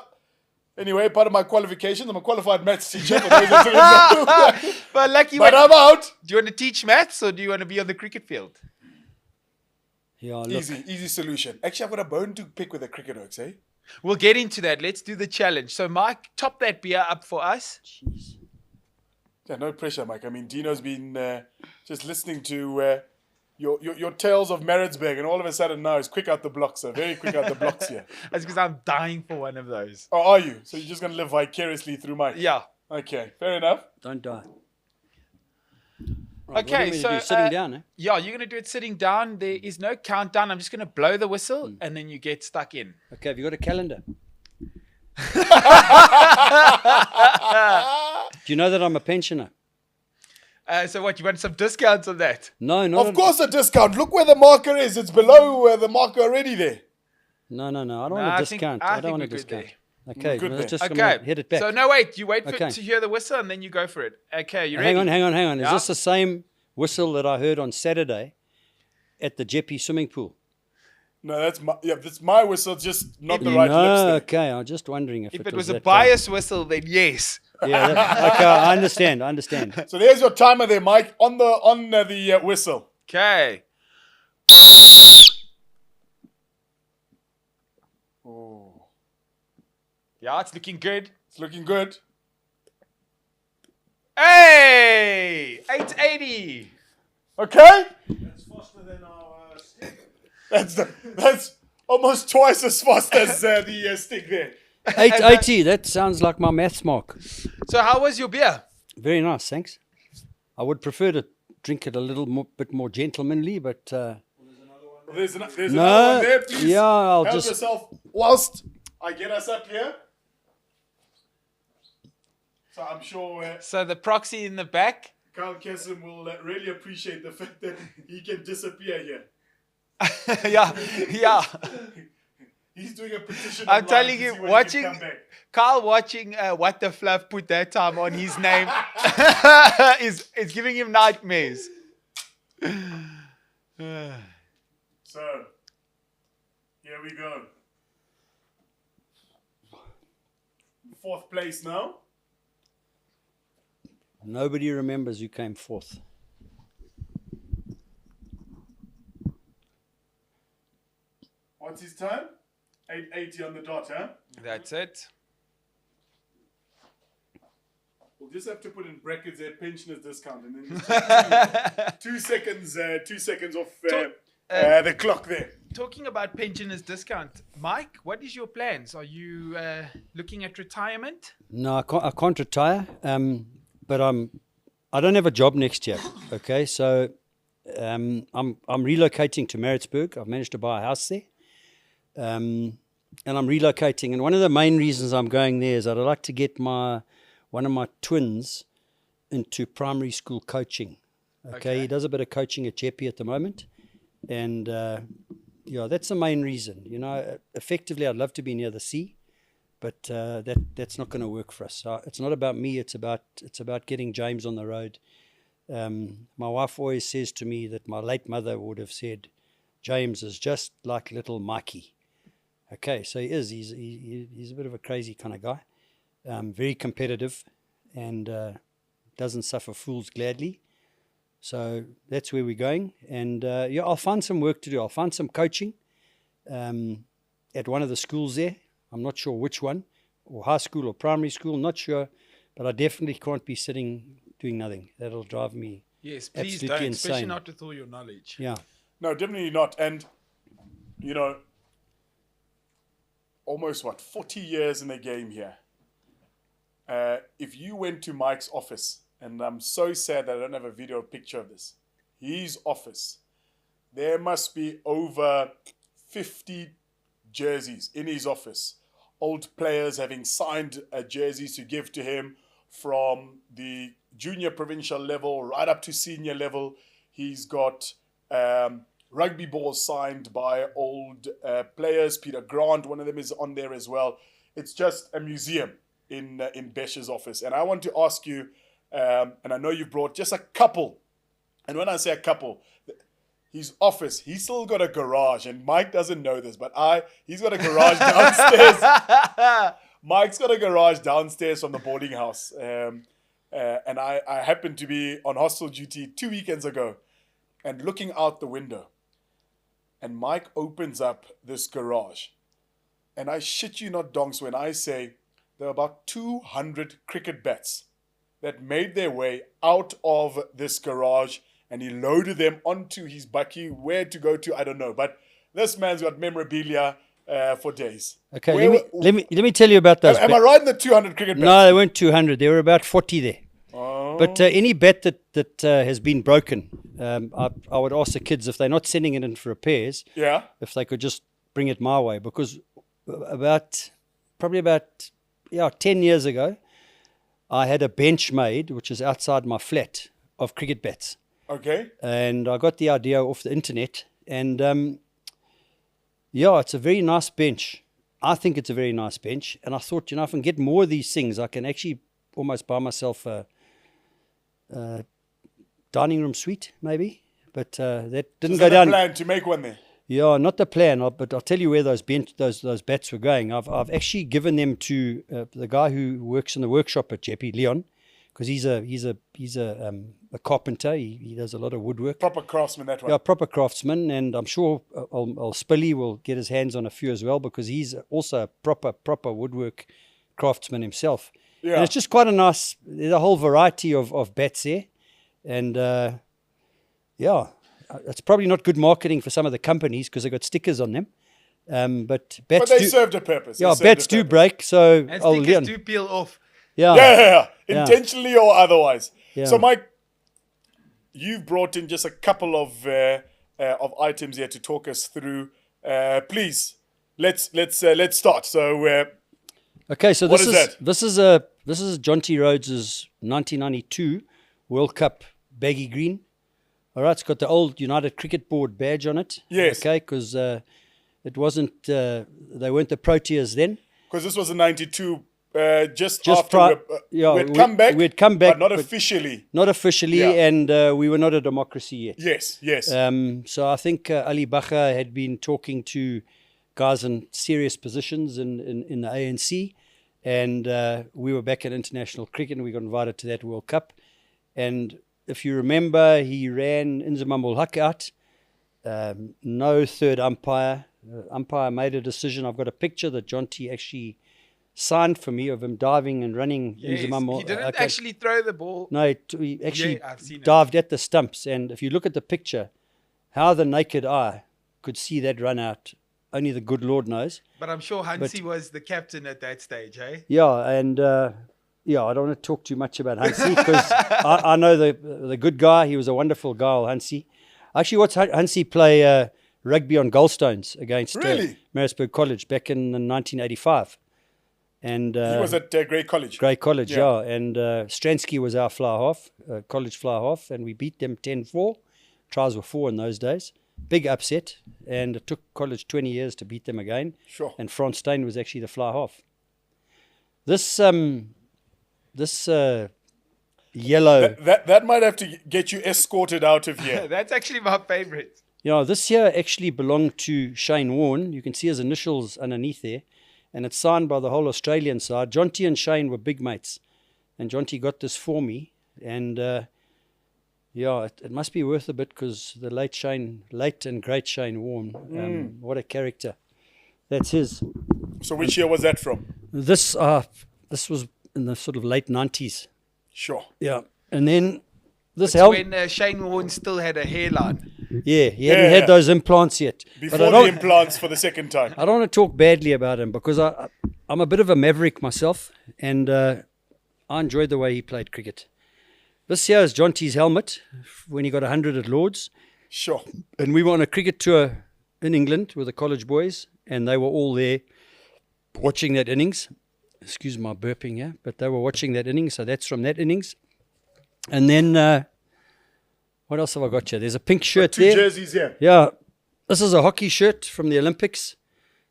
anyway, part of my qualifications, I'm a qualified maths teacher. For those that don't know. But lucky But I'm out. Do you want to teach maths or do you want to be on the cricket field? Yeah, look, Easy solution. Actually, I've got a bone to pick with the cricket works, eh? We'll get into that. Let's do the challenge. So, Mike, top that beer up for us. jeez. Yeah, no pressure, Mike. I mean, Dino's been just listening to your tales of Maritzburg, and all of a sudden now he's quick out the blocks, sir. Very quick out the blocks here. That's because I'm dying for one of those. Oh, are you? So you're just going to live vicariously through Mike? Yeah. Okay, fair enough. Don't die. Right, Okay, what do you so do? Sitting down, eh? Yeah, you're gonna do it sitting down. There is no countdown. I'm just gonna blow the whistle, and then you get stuck in. Okay, have you got a calendar? Do you know that I'm a pensioner? So what? You want some discounts on that? No, not Of course, a discount. Look where the marker is. It's below the marker already there. No. I don't want I a think- discount. I I don't think want a we're good discount. there. Okay, Good well, there. let's just Okay. head it back. So no, wait. You wait Okay. to hear the whistle, and then you go for it. Okay, you ready? hang on. Is Yeah? this the same whistle that I heard on Saturday at the Jeppy swimming pool? No, that's my whistle, just not the right lips No, there. okay. I was just wondering if If it it was a that bias whistle, then yes. Yeah, okay, I understand. So there's your timer there, Mike, on the whistle. Okay. Oh, Yeah, it's looking good. it's looking good. Hey, 880. Okay, That's faster than our stick. that's almost twice as fast as the stick there. 880, that sounds like my maths mark. So how was your beer? Very nice, thanks. I would prefer to drink it a little bit more gentlemanly, but There's another no, one there, please. yeah, I'll Help just yourself whilst I get us up here. So I'm sure So the proxy in the back. Carl Kesem will really appreciate the fact that he can disappear here. yeah. He's doing a petition. I'm online telling to you, see when he watching can come back. Carl watching What the Fluff put that time on his name is giving him nightmares. So, here we go. 4th place now. nobody remembers who came fourth. What's his time? 8:80 on the dot, huh? That's it. We'll just have to put in brackets there, pensioners discount, and then just take 2 seconds off the clock there. talking about pensioners discount, Mike, what is your plans? Are you looking at retirement? No, I can't retire. But I don't have a job next year. Okay, so I'm relocating to Maritzburg. I've managed to buy a house there, and I'm relocating. And one of the main reasons I'm going there is that I'd like to get one of my twins into primary school coaching. Okay, he does a bit of coaching at Jeppe at the moment, and that's the main reason. You know, effectively, I'd love to be near the sea, but that's not going to work for us. So it's not about me. It's about getting James on the road. My wife always says to me that my late mother would have said, James is just like little Mikey. Okay, so he is. He's a bit of a crazy kind of guy, very competitive, and doesn't suffer fools gladly. So that's where we're going. And I'll find some work to do. I'll find some coaching at one of the schools there. I'm not sure which one, or high school or primary school, not sure. But I definitely can't be sitting doing nothing. That'll drive me Yes, please absolutely don't, insane. especially not with all your knowledge. Yeah. No, definitely not. And, almost 40 years in the game here. If you went to Mike's office, and I'm so sad that I don't have a video picture of this, his office, there must be over 50 jerseys in his office. Old players having signed jerseys to give to him from the junior provincial level right up to senior level. He's got rugby balls signed by old players. Peter Grant, one of them, is on there as well. It's just a museum in Besh's office. And I want to ask you, and I know you've brought just a couple. And when I say a couple, his office, he's still got a garage. And Mike doesn't know this, but he's got a garage downstairs. Mike's got a garage downstairs from the boarding house. And I happened to be on hostel duty 2 weekends ago and looking out the window. And Mike opens up this garage. And I shit you not, donks, when I say there are about 200 cricket bats that made their way out of this garage, and he loaded them onto his bakkie. Where to go to, I don't know. But this man's got memorabilia for days. Okay, let me tell you about those. Am I right in the 200 cricket bats? No, they weren't 200. There were about 40 there. Oh. But any bat that has been broken, I would ask the kids, if they're not sending it in for repairs, if they could just bring it my way. Because probably about 10 years ago, I had a bench made, which is outside my flat, of cricket bats. Okay. And I got the idea off the internet. And it's a very nice bench. I think it's a very nice bench. And I thought, if I can get more of these things, I can actually almost buy myself a dining room suite, maybe. But that didn't go down. Plan to make one there? Yeah, not the plan. But I'll tell you where those bats were going. I've actually given them to the guy who works in the workshop at Jeppe, Leon, because he's a carpenter. He does a lot of woodwork. Proper craftsman, that one. Yeah, proper craftsman, and I'm sure Spilly will get his hands on a few as well, because he's also a proper woodwork craftsman himself. Yeah. And it's just quite a nice. There's a whole variety of bats there, and it's probably not good marketing for some of the companies because they've got stickers on them. But bats they served a purpose. Yeah, bats do break. So and stickers do peel off. Yeah. Intentionally or otherwise. Yeah. So, Mike, you've brought in just a couple of items here to talk us through. Please, let's start. So, okay. So what is that? This is John T. Rhodes's 1992 World Cup baggy green. All right, it's got the old United Cricket Board badge on it. Yes. Okay, because it wasn't. They weren't the Proteas then. Because this was in '92. Just after we'd come back, but not officially. Not officially, and we were not a democracy yet. Yes. So I think Ali Bacha had been talking to guys in serious positions in the ANC, and we were back at international cricket, and we got invited to that World Cup. And if you remember, he ran Inzamam Haq out. No third umpire. Umpire made a decision. I've got a picture that John T actually signed for me of him diving and running. Yes, he didn't actually throw the ball. No, he actually dived at the stumps. And if you look at the picture, how the naked eye could see that run out. Only the good Lord knows. But I'm sure Hansi was the captain at that stage, eh? Yeah, and I don't want to talk too much about Hansi because I know the good guy. He was a wonderful guy, Hansi. Actually, watched Hansi play rugby on Goldstones against Maritzburg College back in 1985. And he was at Grey College. Grey College, yeah. And Stransky was our fly half, college fly half, and we beat them 10-4. Tries were 4 in those days. Big upset, and it took college 20 years to beat them again. Sure. And Franz Stein was actually the fly half. This yellow... That might have to get you escorted out of here. That's actually my favorite. This here actually belonged to Shane Warne. You can see his initials underneath there. And it's signed by the whole Australian side. Jonty and Shane were big mates. And Jonty got this for me. And, it must be worth a bit because the late and great Shane Warne, what a character. That's his. So which year was that from? This was in the sort of late 90s. Sure. Yeah. And then this when Shane Warne still had a hairline. Yeah, he hadn't had those implants yet. Before the implants for the second time. I don't want to talk badly about him because I'm a bit of a maverick myself, and I enjoyed the way he played cricket. This here is Jonty's helmet when he got 100 at Lord's. Sure. And we were on a cricket tour in England with the college boys, and they were all there watching that innings. Excuse my burping here, but they were watching that innings, so that's from that innings. And then... what else have I got here? There's a pink shirt there. 2 jerseys here. Yeah. This is a hockey shirt from the Olympics.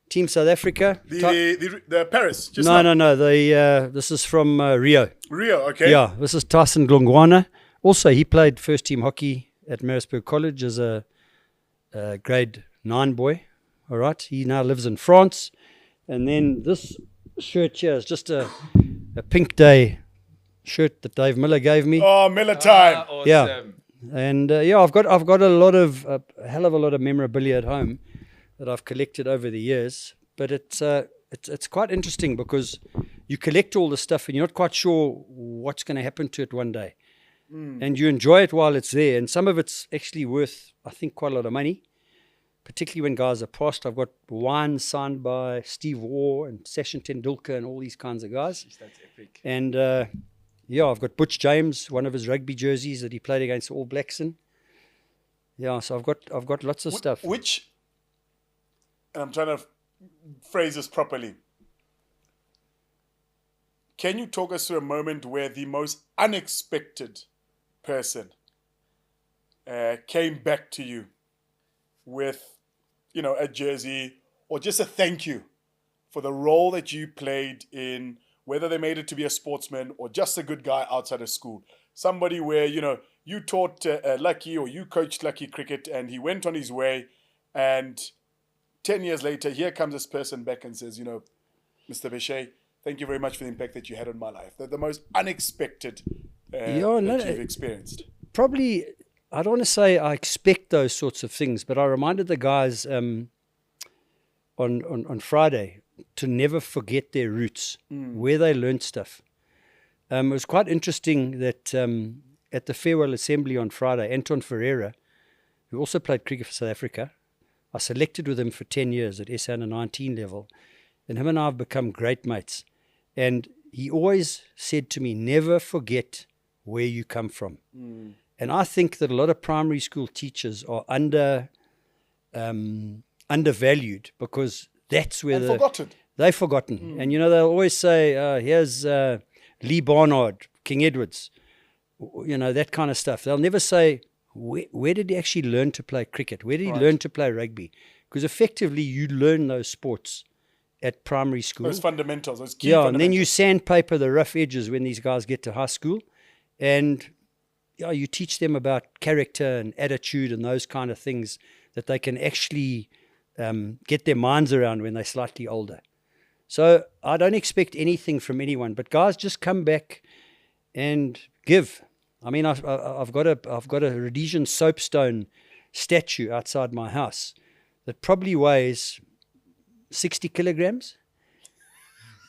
Team South Africa. The Paris? No. This is from Rio. Rio, okay. Yeah. This is Tyson Glongwana. Also, he played first team hockey at Maritzburg College as a grade 9 boy. All right. He now lives in France. And then this shirt here is just a Pink Day shirt that Dave Miller gave me. Oh, Miller time. Awesome. Yeah. And I've got a hell of a lot of memorabilia at home that I've collected over the years. But it's quite interesting because you collect all this stuff and you're not quite sure what's going to happen to it one day. And you enjoy it while it's there. And some of it's actually worth, I think, quite a lot of money, particularly when guys are passed. I've got wine signed by Steve Waugh and Sachin Tendulkar and all these kinds of guys. Jeez, that's epic. And I've got Butch James, one of his rugby jerseys that he played against the All Blacks in. Yeah, so I've got lots of stuff. And I'm trying to phrase this properly. Can you talk us through a moment where the most unexpected person came back to you with, a jersey or just a thank you for the role that you played in, whether they made it to be a sportsman or just a good guy outside of school? Somebody where, you taught Lucky or you coached Lucky cricket and he went on his way, and 10 years later, here comes this person back and says, Mr. Bechet, thank you very much for the impact that you had on my life. The most unexpected that you've experienced. Probably, I don't want to say I expect those sorts of things, but I reminded the guys on Friday to never forget their roots, where they learned stuff. It was quite interesting that at the farewell assembly on Friday, Anton Ferreira, who also played cricket for South Africa, I selected with him for 10 years at SA under 19 level, and him and I have become great mates. And he always said to me, never forget where you come from. And I think that a lot of primary school teachers are undervalued because that's where they've forgotten. And, they'll always say, here's Lee Barnard, King Edwards, that kind of stuff. They'll never say, where did he actually learn to play cricket? Where did he learn to play rugby? Because effectively you learn those sports at primary school. Those fundamentals, those key fundamentals. And then you sandpaper the rough edges when these guys get to high school. And you teach them about character and attitude and those kind of things that they can actually get their minds around when they're slightly older. So I don't expect anything from anyone, but guys, just come back and give. I mean, I've got a Rhodesian soapstone statue outside my house that probably weighs 60 kilograms.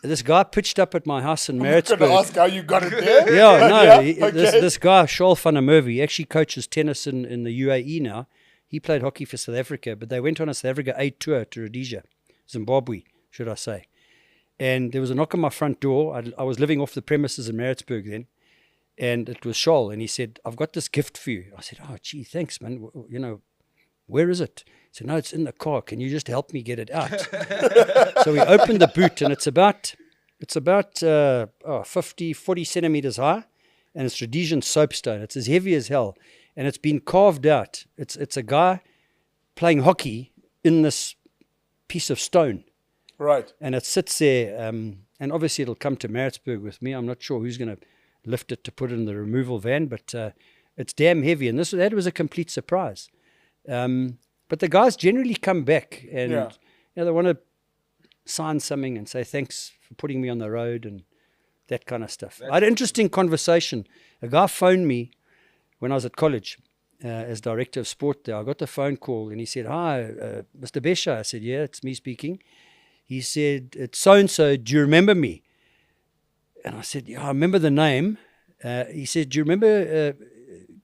This guy pitched up at my house in Maritzburg. I'm going to ask how you got it there. Yeah, no. This guy, Charles van der Merwe, he actually coaches tennis in the UAE now. He played hockey for South Africa, but they went on a South Africa A tour to Rhodesia, Zimbabwe, should I say. And there was a knock on my front door. I was living off the premises in Maritzburg then. And it was Shoal. And he said, I've got this gift for you. I said, oh, gee, thanks, man. You know, where is it? He said, no, it's in the car. Can you just help me get it out? So we opened the boot, and it's about 40 centimeters high. And it's Rhodesian soapstone. It's as heavy as hell. And it's been carved out. It's a guy playing hockey in this piece of stone. Right. And it sits there, and obviously it'll come to Maritzburg with me. I'm not sure who's going to lift it to put it in the removal van, but it's damn heavy. And that was a complete surprise. But the guys generally come back, and you know, they want to sign something and say thanks for putting me on the road and that kind of stuff. I had an interesting conversation. A guy phoned me when I was at college as director of sport there. I got the phone call, and he said, hi, Mr. Besha. I said, yeah, it's me speaking. He said, it's so-and-so, do you remember me? And I said, yeah, I remember the name. He said, do you remember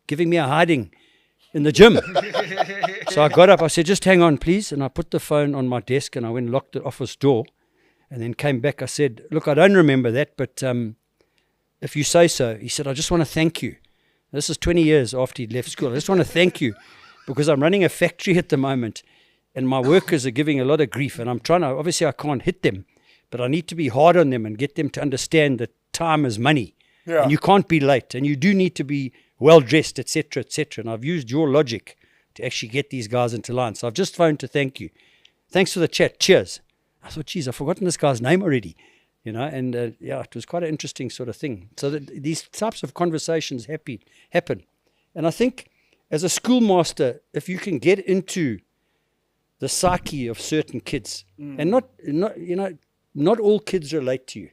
giving me a hiding in the gym? So I got up. I said, just hang on, please. And I put the phone on my desk, and I went and locked the office door, and then came back. I said, look, I don't remember that, but if you say so. He said, I just want to thank you. This is 20 years after he'd left school. I just want to thank you because I'm running a factory at the moment, and my workers are giving a lot of grief, and I'm trying to, obviously I can't hit them, but I need to be hard on them and get them to understand that time is money. Yeah. And you can't be late, and you do need to be well-dressed, etc., etc. And I've used your logic to actually get these guys into line. So I've just phoned to thank you. Thanks for the chat. Cheers. I thought, geez, I've forgotten this guy's name already. You know, and yeah, it was quite an interesting sort of thing. So that these types of conversations happen. And I think as a schoolmaster, if you can get into the psyche of certain kids, and not all kids relate to you,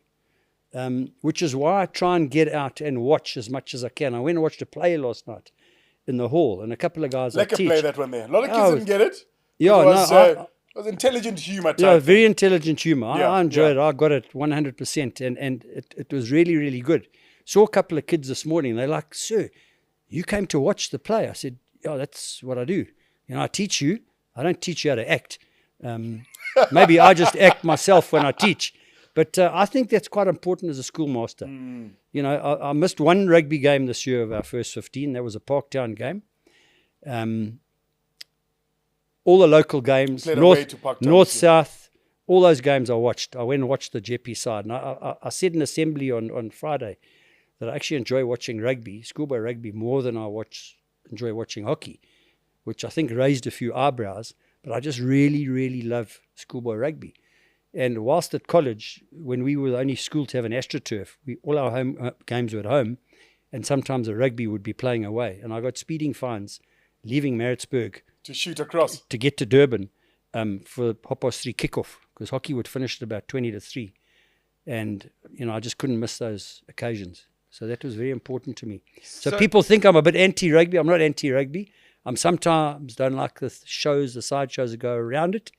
which is why I try and get out and watch as much as I can. I went and watched a play last night in the hall, and a couple of guys like I teach. Play that one there. A lot of kids didn't get it. Yeah, it was intelligent humor type. Yeah, very intelligent humor. Yeah, I enjoyed it. I got it 100%, and it was really, really good. Saw a couple of kids this morning. They're like, sir, you came to watch the play. I said, yeah, that's what I do. You know, I teach you. I don't teach you how to act. Maybe I just act myself when I teach. But I think that's quite important as a schoolmaster. You know, I missed one rugby game this year of our first 15. That was a Parktown game. All the local games, north, south, all those games I watched. I went and watched the Jeppe side. And I said in assembly on Friday that I actually enjoy watching rugby, schoolboy rugby, more than I enjoy watching hockey, which I think raised a few eyebrows. But I just really, really love schoolboy rugby. And whilst at college, when we were the only school to have an AstroTurf, all our home games were at home, and sometimes the rugby would be playing away. And I got speeding fines leaving Maritzburg to shoot across to get to Durban for 3:30 kickoff, because hockey would finish at about 20 to 3. And, you know, I just couldn't miss those occasions. So that was very important to me. So people think I'm a bit anti-rugby. I'm not anti-rugby. I'm sometimes don't like the shows, the side shows that go around it.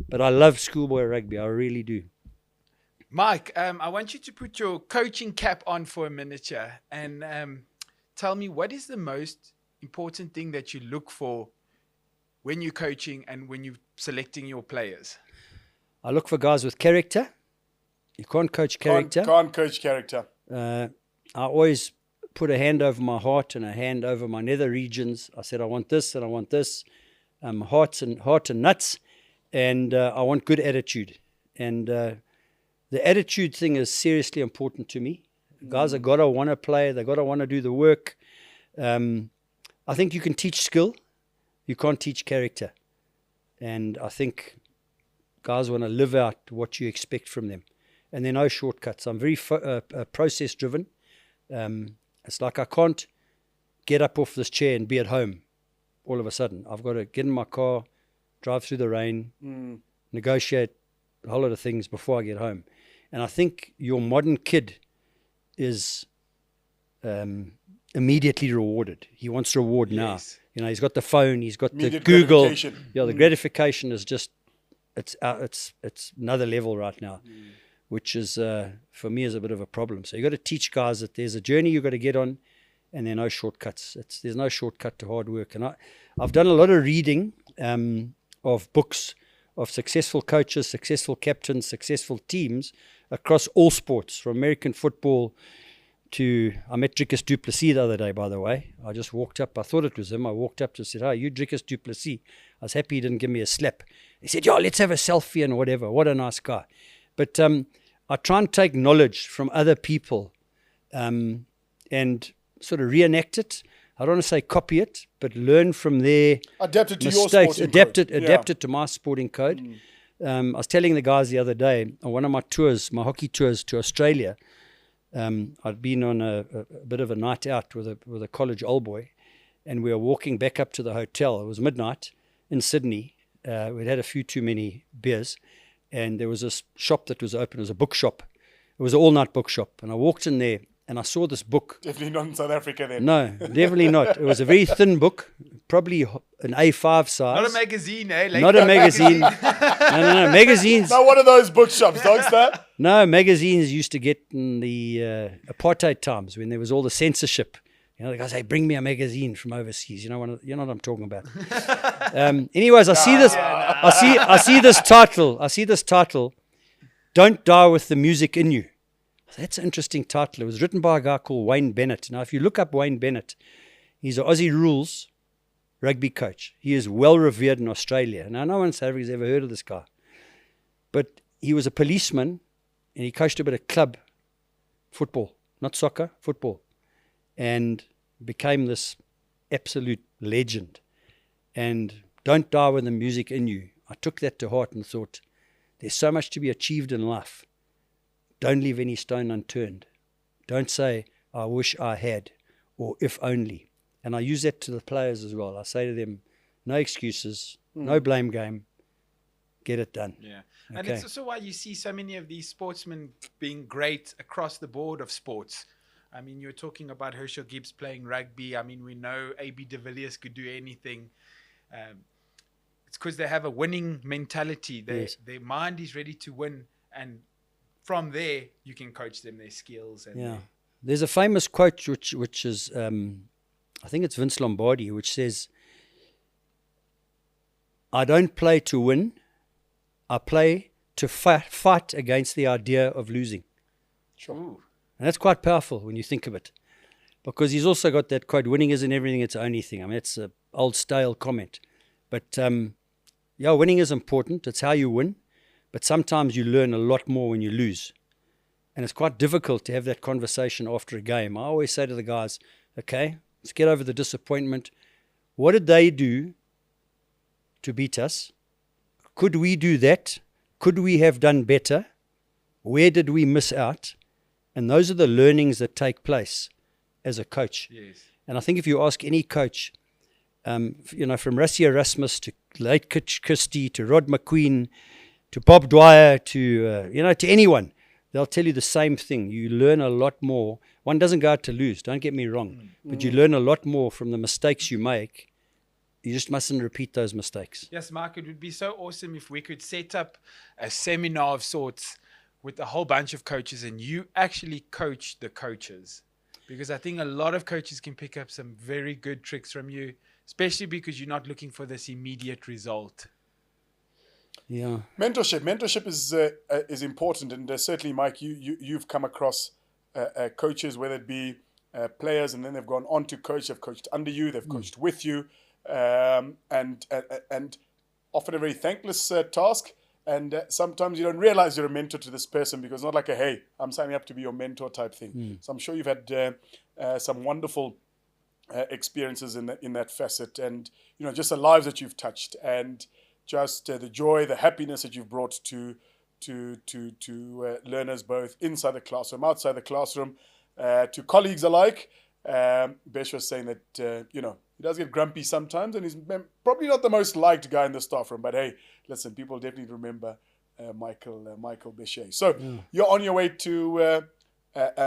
But I love schoolboy rugby. I really do. Mike, I want you to put your coaching cap on for a minute here and tell me, what is the most important thing that you look for when you're coaching and when you're selecting your players? I look for guys with character. You can't coach character. Can't coach character. I always put a hand over my heart and a hand over my nether regions. I said, I want this and I want this. Heart and nuts. And I want good attitude. And the attitude thing is seriously important to me. Guys have got to want to play. They've got to want to do the work. I think you can teach skill. You can't teach character. And I think guys want to live out what you expect from them. And there are no shortcuts. I'm very process-driven. It's like I can't get up off this chair and be at home all of a sudden. I've got to get in my car, drive through the rain, negotiate a whole lot of things before I get home. And I think your modern kid is immediately rewarded. He wants reward now. You know, he's got the phone, he's got immediate the Google. Yeah, the gratification is just, it's another level right now, which is, for me, is a bit of a problem. So you've got to teach guys that there's a journey you've got to get on, and there are no shortcuts. There's no shortcut to hard work. And I've done a lot of reading of books of successful coaches, successful captains, successful teams across all sports, from American football to, I met Dricus du Plessis the other day, by the way. I just walked up, I thought it was him. I walked up to said, "Hi, you Dricus du Plessis." I was happy he didn't give me a slap. He said, "Yeah, let's have a selfie and whatever." What a nice guy. But I try and take knowledge from other people and sort of reenact it. I don't want to say copy it, but learn from their adapt it to mistakes. your sporting code. Adapt it to my sporting code. I was telling the guys the other day on one of my tours, my hockey tours to Australia. I'd been on a bit of a night out with a college old boy, and we were walking back up to the hotel. It was midnight in Sydney. We'd had a few too many beers, and there was this shop that was open. It was a bookshop. It was an all-night bookshop, and I walked in there, and I saw this book. Definitely not in South Africa then. No, definitely not. It was a very thin book, probably an A5 size. Not a magazine, eh? Like Not a magazine. No. Magazines. Not one of those bookshops, Dogster. No, magazines used to get in the apartheid times when there was all the censorship. You know, the guys say, "Bring me a magazine from overseas." You know what I'm talking about. Anyways, I see this. I see this title. I see this title. "Don't Die with the Music in You." That's an interesting title. It was written by a guy called Wayne Bennett. Now, if you look up Wayne Bennett, he's an Aussie rules rugby coach. He is well revered in Australia. Now, no one in South Africa has ever heard of this guy. But he was a policeman, and he coached a bit of club football, not soccer, football, and became this absolute legend. And "Don't die with the music in you." I took that to heart and thought, there's so much to be achieved in life. Don't leave any stone unturned. Don't say, "I wish I had," or "if only." And I use that to the players as well. I say to them, no excuses, no blame game. Get it done. Yeah. And it's also why you see so many of these sportsmen being great across the board of sports. I mean, you're talking about Herschel Gibbs playing rugby. I mean, we know A.B. de Villiers could do anything. It's because they have a winning mentality. Their mind is ready to win, and from there you can coach them their skills. And there's a famous quote which is I think it's Vince Lombardi, which says, "I don't play to win, I play to fight against the idea of losing." Sure. Ooh. And that's quite powerful when you think of it, because he's also got that quote, "Winning isn't everything, it's the only thing." I mean, it's an old stale comment, but winning is important. It's how you win. But sometimes you learn a lot more when you lose. And it's quite difficult to have that conversation after a game. I always say to the guys, okay, let's get over the disappointment. What did they do to beat us? Could we do that? Could we have done better? Where did we miss out? And those are the learnings that take place as a coach. Yes. And I think if you ask any coach, from Rassie Erasmus to late Coach Christie to Rod McQueen, to Bob Dwyer, to anyone, they'll tell you the same thing. You learn a lot more. One doesn't go out to lose, don't get me wrong, but you learn a lot more from the mistakes you make. You just mustn't repeat those mistakes. Yes, Mark, it would be so awesome if we could set up a seminar of sorts with a whole bunch of coaches and you actually coach the coaches. Because I think a lot of coaches can pick up some very good tricks from you, especially because you're not looking for this immediate result. Yeah, mentorship is important, and certainly, Mike, you've come across coaches, whether it be players, and then they've gone on to coach. They've coached under you, they've coached with you, and often a very thankless task. And sometimes you don't realize you're a mentor to this person because it's not like "Hey, I'm signing up to be your mentor" type thing. So I'm sure you've had some wonderful experiences in that facet, and just the lives that you've touched, and just the joy, the happiness that you've brought to learners, both inside the classroom, outside the classroom, to colleagues alike. Besh was saying that he does get grumpy sometimes, and he's probably not the most liked guy in the staff room. But hey, listen, people definitely remember Michael Bechet. So you're on your way to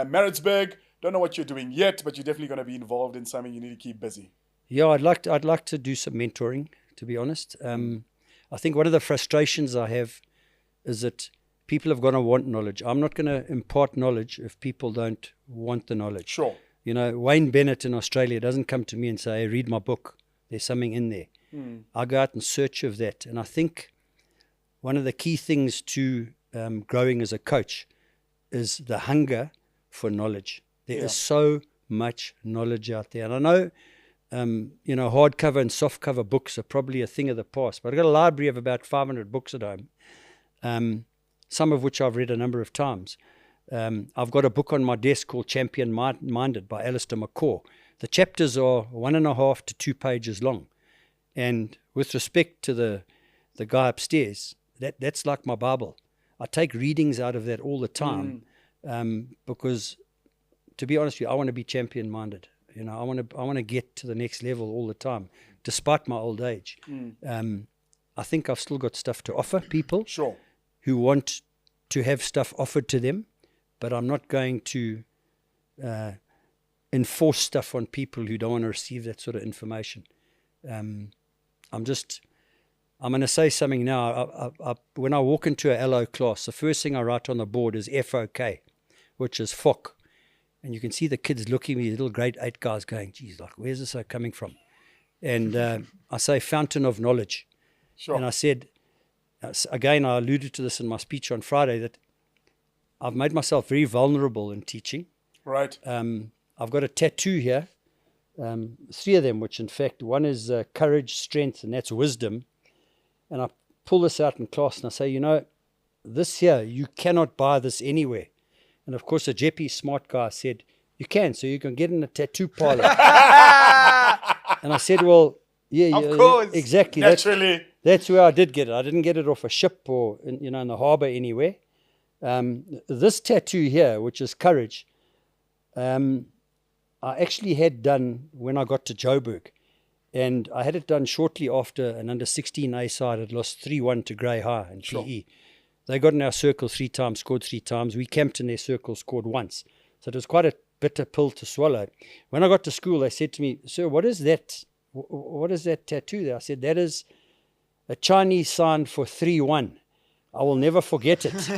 Maritzburg. Don't know what you're doing yet, but you're definitely going to be involved in something you need to keep busy. Yeah, I'd like to do some mentoring, to be honest. I think one of the frustrations I have is that people have got to want knowledge. I'm not going to impart knowledge if people don't want the knowledge. Sure. You know, Wayne Bennett in Australia doesn't come to me and say, hey, read my book. There's something in there. I go out in search of that. And I think one of the key things to growing as a coach is the hunger for knowledge. There is so much knowledge out there. And I know, you know, hardcover and softcover books are probably a thing of the past, but I've got a library of about 500 books at home, some of which I've read a number of times. I've got a book on my desk called Champion Minded by Alistair McCaw. The chapters are 1.5 to 2 pages long. And with respect to the guy upstairs, that's like my Bible. I take readings out of that all the time because, to be honest with you, I want to be champion-minded. You know, I want to get to the next level all the time, despite my old age. I think I've still got stuff to offer people who want to have stuff offered to them, but I'm not going to enforce stuff on people who don't want to receive that sort of information. I'm going to say something now. When I walk into a LO class, the first thing I write on the board is FOK, which is FOK. And you can see the kids looking at me, little grade 8 guys going, geez, like, where's this coming from? And I say fountain of knowledge. And I said, again, I alluded to this in my speech on Friday, that I've made myself very vulnerable in teaching. Right. I've got a tattoo here, 3 of them, which in fact, one is courage, strength, and that's wisdom. And I pull this out in class and I say, you know, this here, you cannot buy this anywhere. And of course, a Jeppy smart guy said, you can, so you can get in a tattto parlor. And I said, well, yeah, of course. Exactly. Naturally. That's where I did get it. I didn't get it off a ship or, in the harbor anywhere. This tattoo here, which is courage, I actually had done when I got to Joburg. And I had it done shortly after an under-16 A side had lost 3-1 to Grey High in PE. They got in our circle 3 times, scored 3 times. We camped in their circle, scored once. So it was quite a bitter pill to swallow. When I got to school, they said to me, sir, what is that? What is that tattoo there? I said, that is a Chinese sign for 3-1. I will never forget it.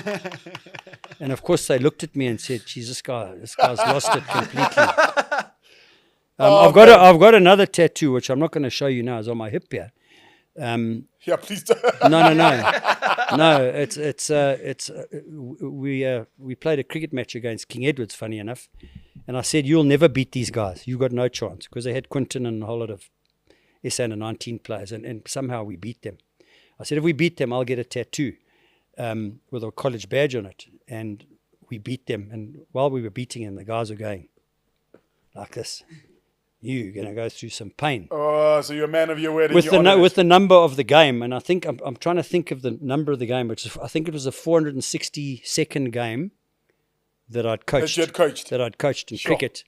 And of course, they looked at me and said, geez, this guy's lost it completely. I've got another tattoo, which I'm not going to show you now. It's on my hip here. Yeah, please don't. No. We played a cricket match against King Edward's, funny enough, and I said, you'll never beat these guys. You've got no chance, because they had Quinton and a whole lot of SA under 19 players, and somehow we beat them. I said, if we beat them, I'll get a tattoo with a college badge on it, and we beat them. And while we were beating them, the guys were going like this. You're going to go through some pain. Oh, so you're a man of your word. With the number of the game, and I think I'm trying to think of the number of the game, which I think it was a 462nd game that I'd coached. That I'd coached in cricket,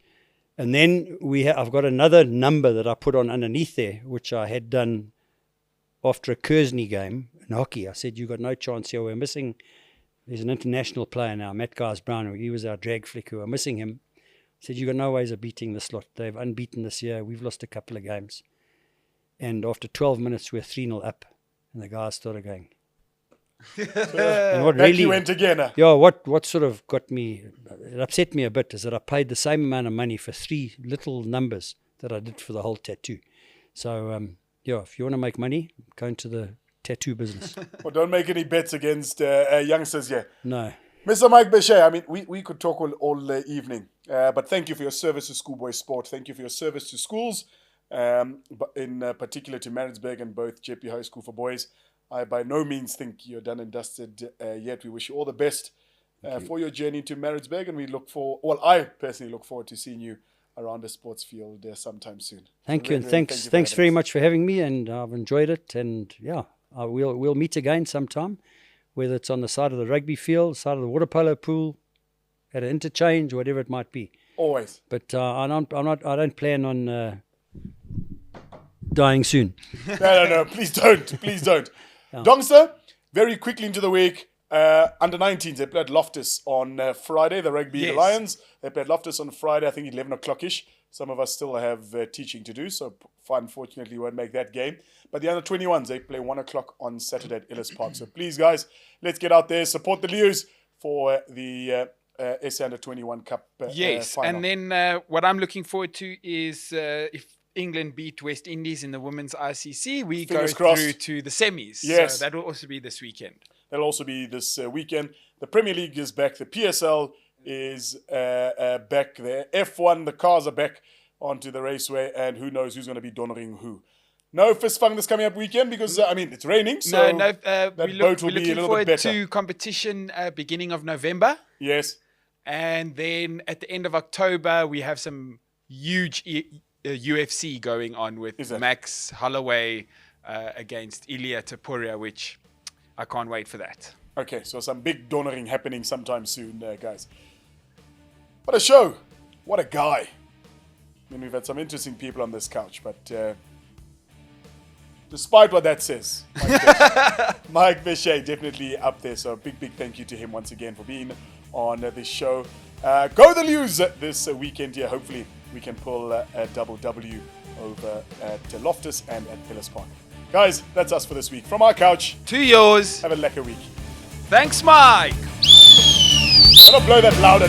and then I've got another number that I put on underneath there, which I had done after a Kersney game in hockey. I said, you've got no chance here. We're missing. There's an international player now, Matt Guys-Brown. He was our drag flicker. We're missing him. I said, you've got no ways of beating this lot. They've unbeaten this year. We've lost a couple of games. And after 12 minutes, we're 3-0 up. And the guys started going. And what really went again. Yeah, what sort of got me, it upset me a bit, is that I paid the same amount of money for 3 little numbers that I did for the whole tattoo. So, if you want to make money, go into the tattoo business. Well, don't make any bets against youngsters here. No. Mr. Mike Bechet, I mean, we could talk all evening, but thank you for your service to schoolboy sport. Thank you for your service to schools, but in particular to Maritzburg and both JP High School for Boys. I by no means think you're done and dusted yet. We wish you all the best for your journey to Maritzburg, and I personally look forward to seeing you around the sports field sometime soon. Thank you, and thanks very much for having me, and I've enjoyed it, and we'll meet again sometime. Whether it's on the side of the rugby field, side of the water polo pool, at an interchange, whatever it might be. Always. But I don't plan on dying soon. No, please don't. Yeah. Dongster, very quickly into the week, under 19s, they played Loftus on Friday, the Rugby Lions. They played Loftus on Friday, I think 11 o'clock-ish. Some of us still have teaching to do, so unfortunately won't make that game. But the under 21s, they play 1 o'clock on Saturday at Ellis Park. So please, guys, let's get out there, support the Leos for the SA Under 21 Cup Yes, final. and then what I'm looking forward to is if England beat West Indies in the women's ICC, we Fingers go crossed. through to the semis. Yes. So that will also be this weekend. That'll also be this weekend. The Premier League is back. The PSL is back. The F1, the cars are back onto the raceway, and who knows who's going to be donering who. No fist funk this coming up weekend because, it's raining, so that boat will be a little bit better. To competition beginning of November. Yes. And then at the end of October, we have some huge UFC going on with Max Holloway against Ilia Topuria, which I can't wait for that. Okay, so some big donoring happening sometime soon, guys. What a show. What a guy. I mean, we've had some interesting people on this couch, but despite what that says, Mike Vishay definitely up there. So a big thank you to him once again for being on this show. Go the Lewis this weekend here. Hopefully we can pull a double W over at Loftus and at Villas Park. Guys, that's us for this week. From our couch to yours. Have a lekker week. Thanks, Mike. I'm gonna blow that louder.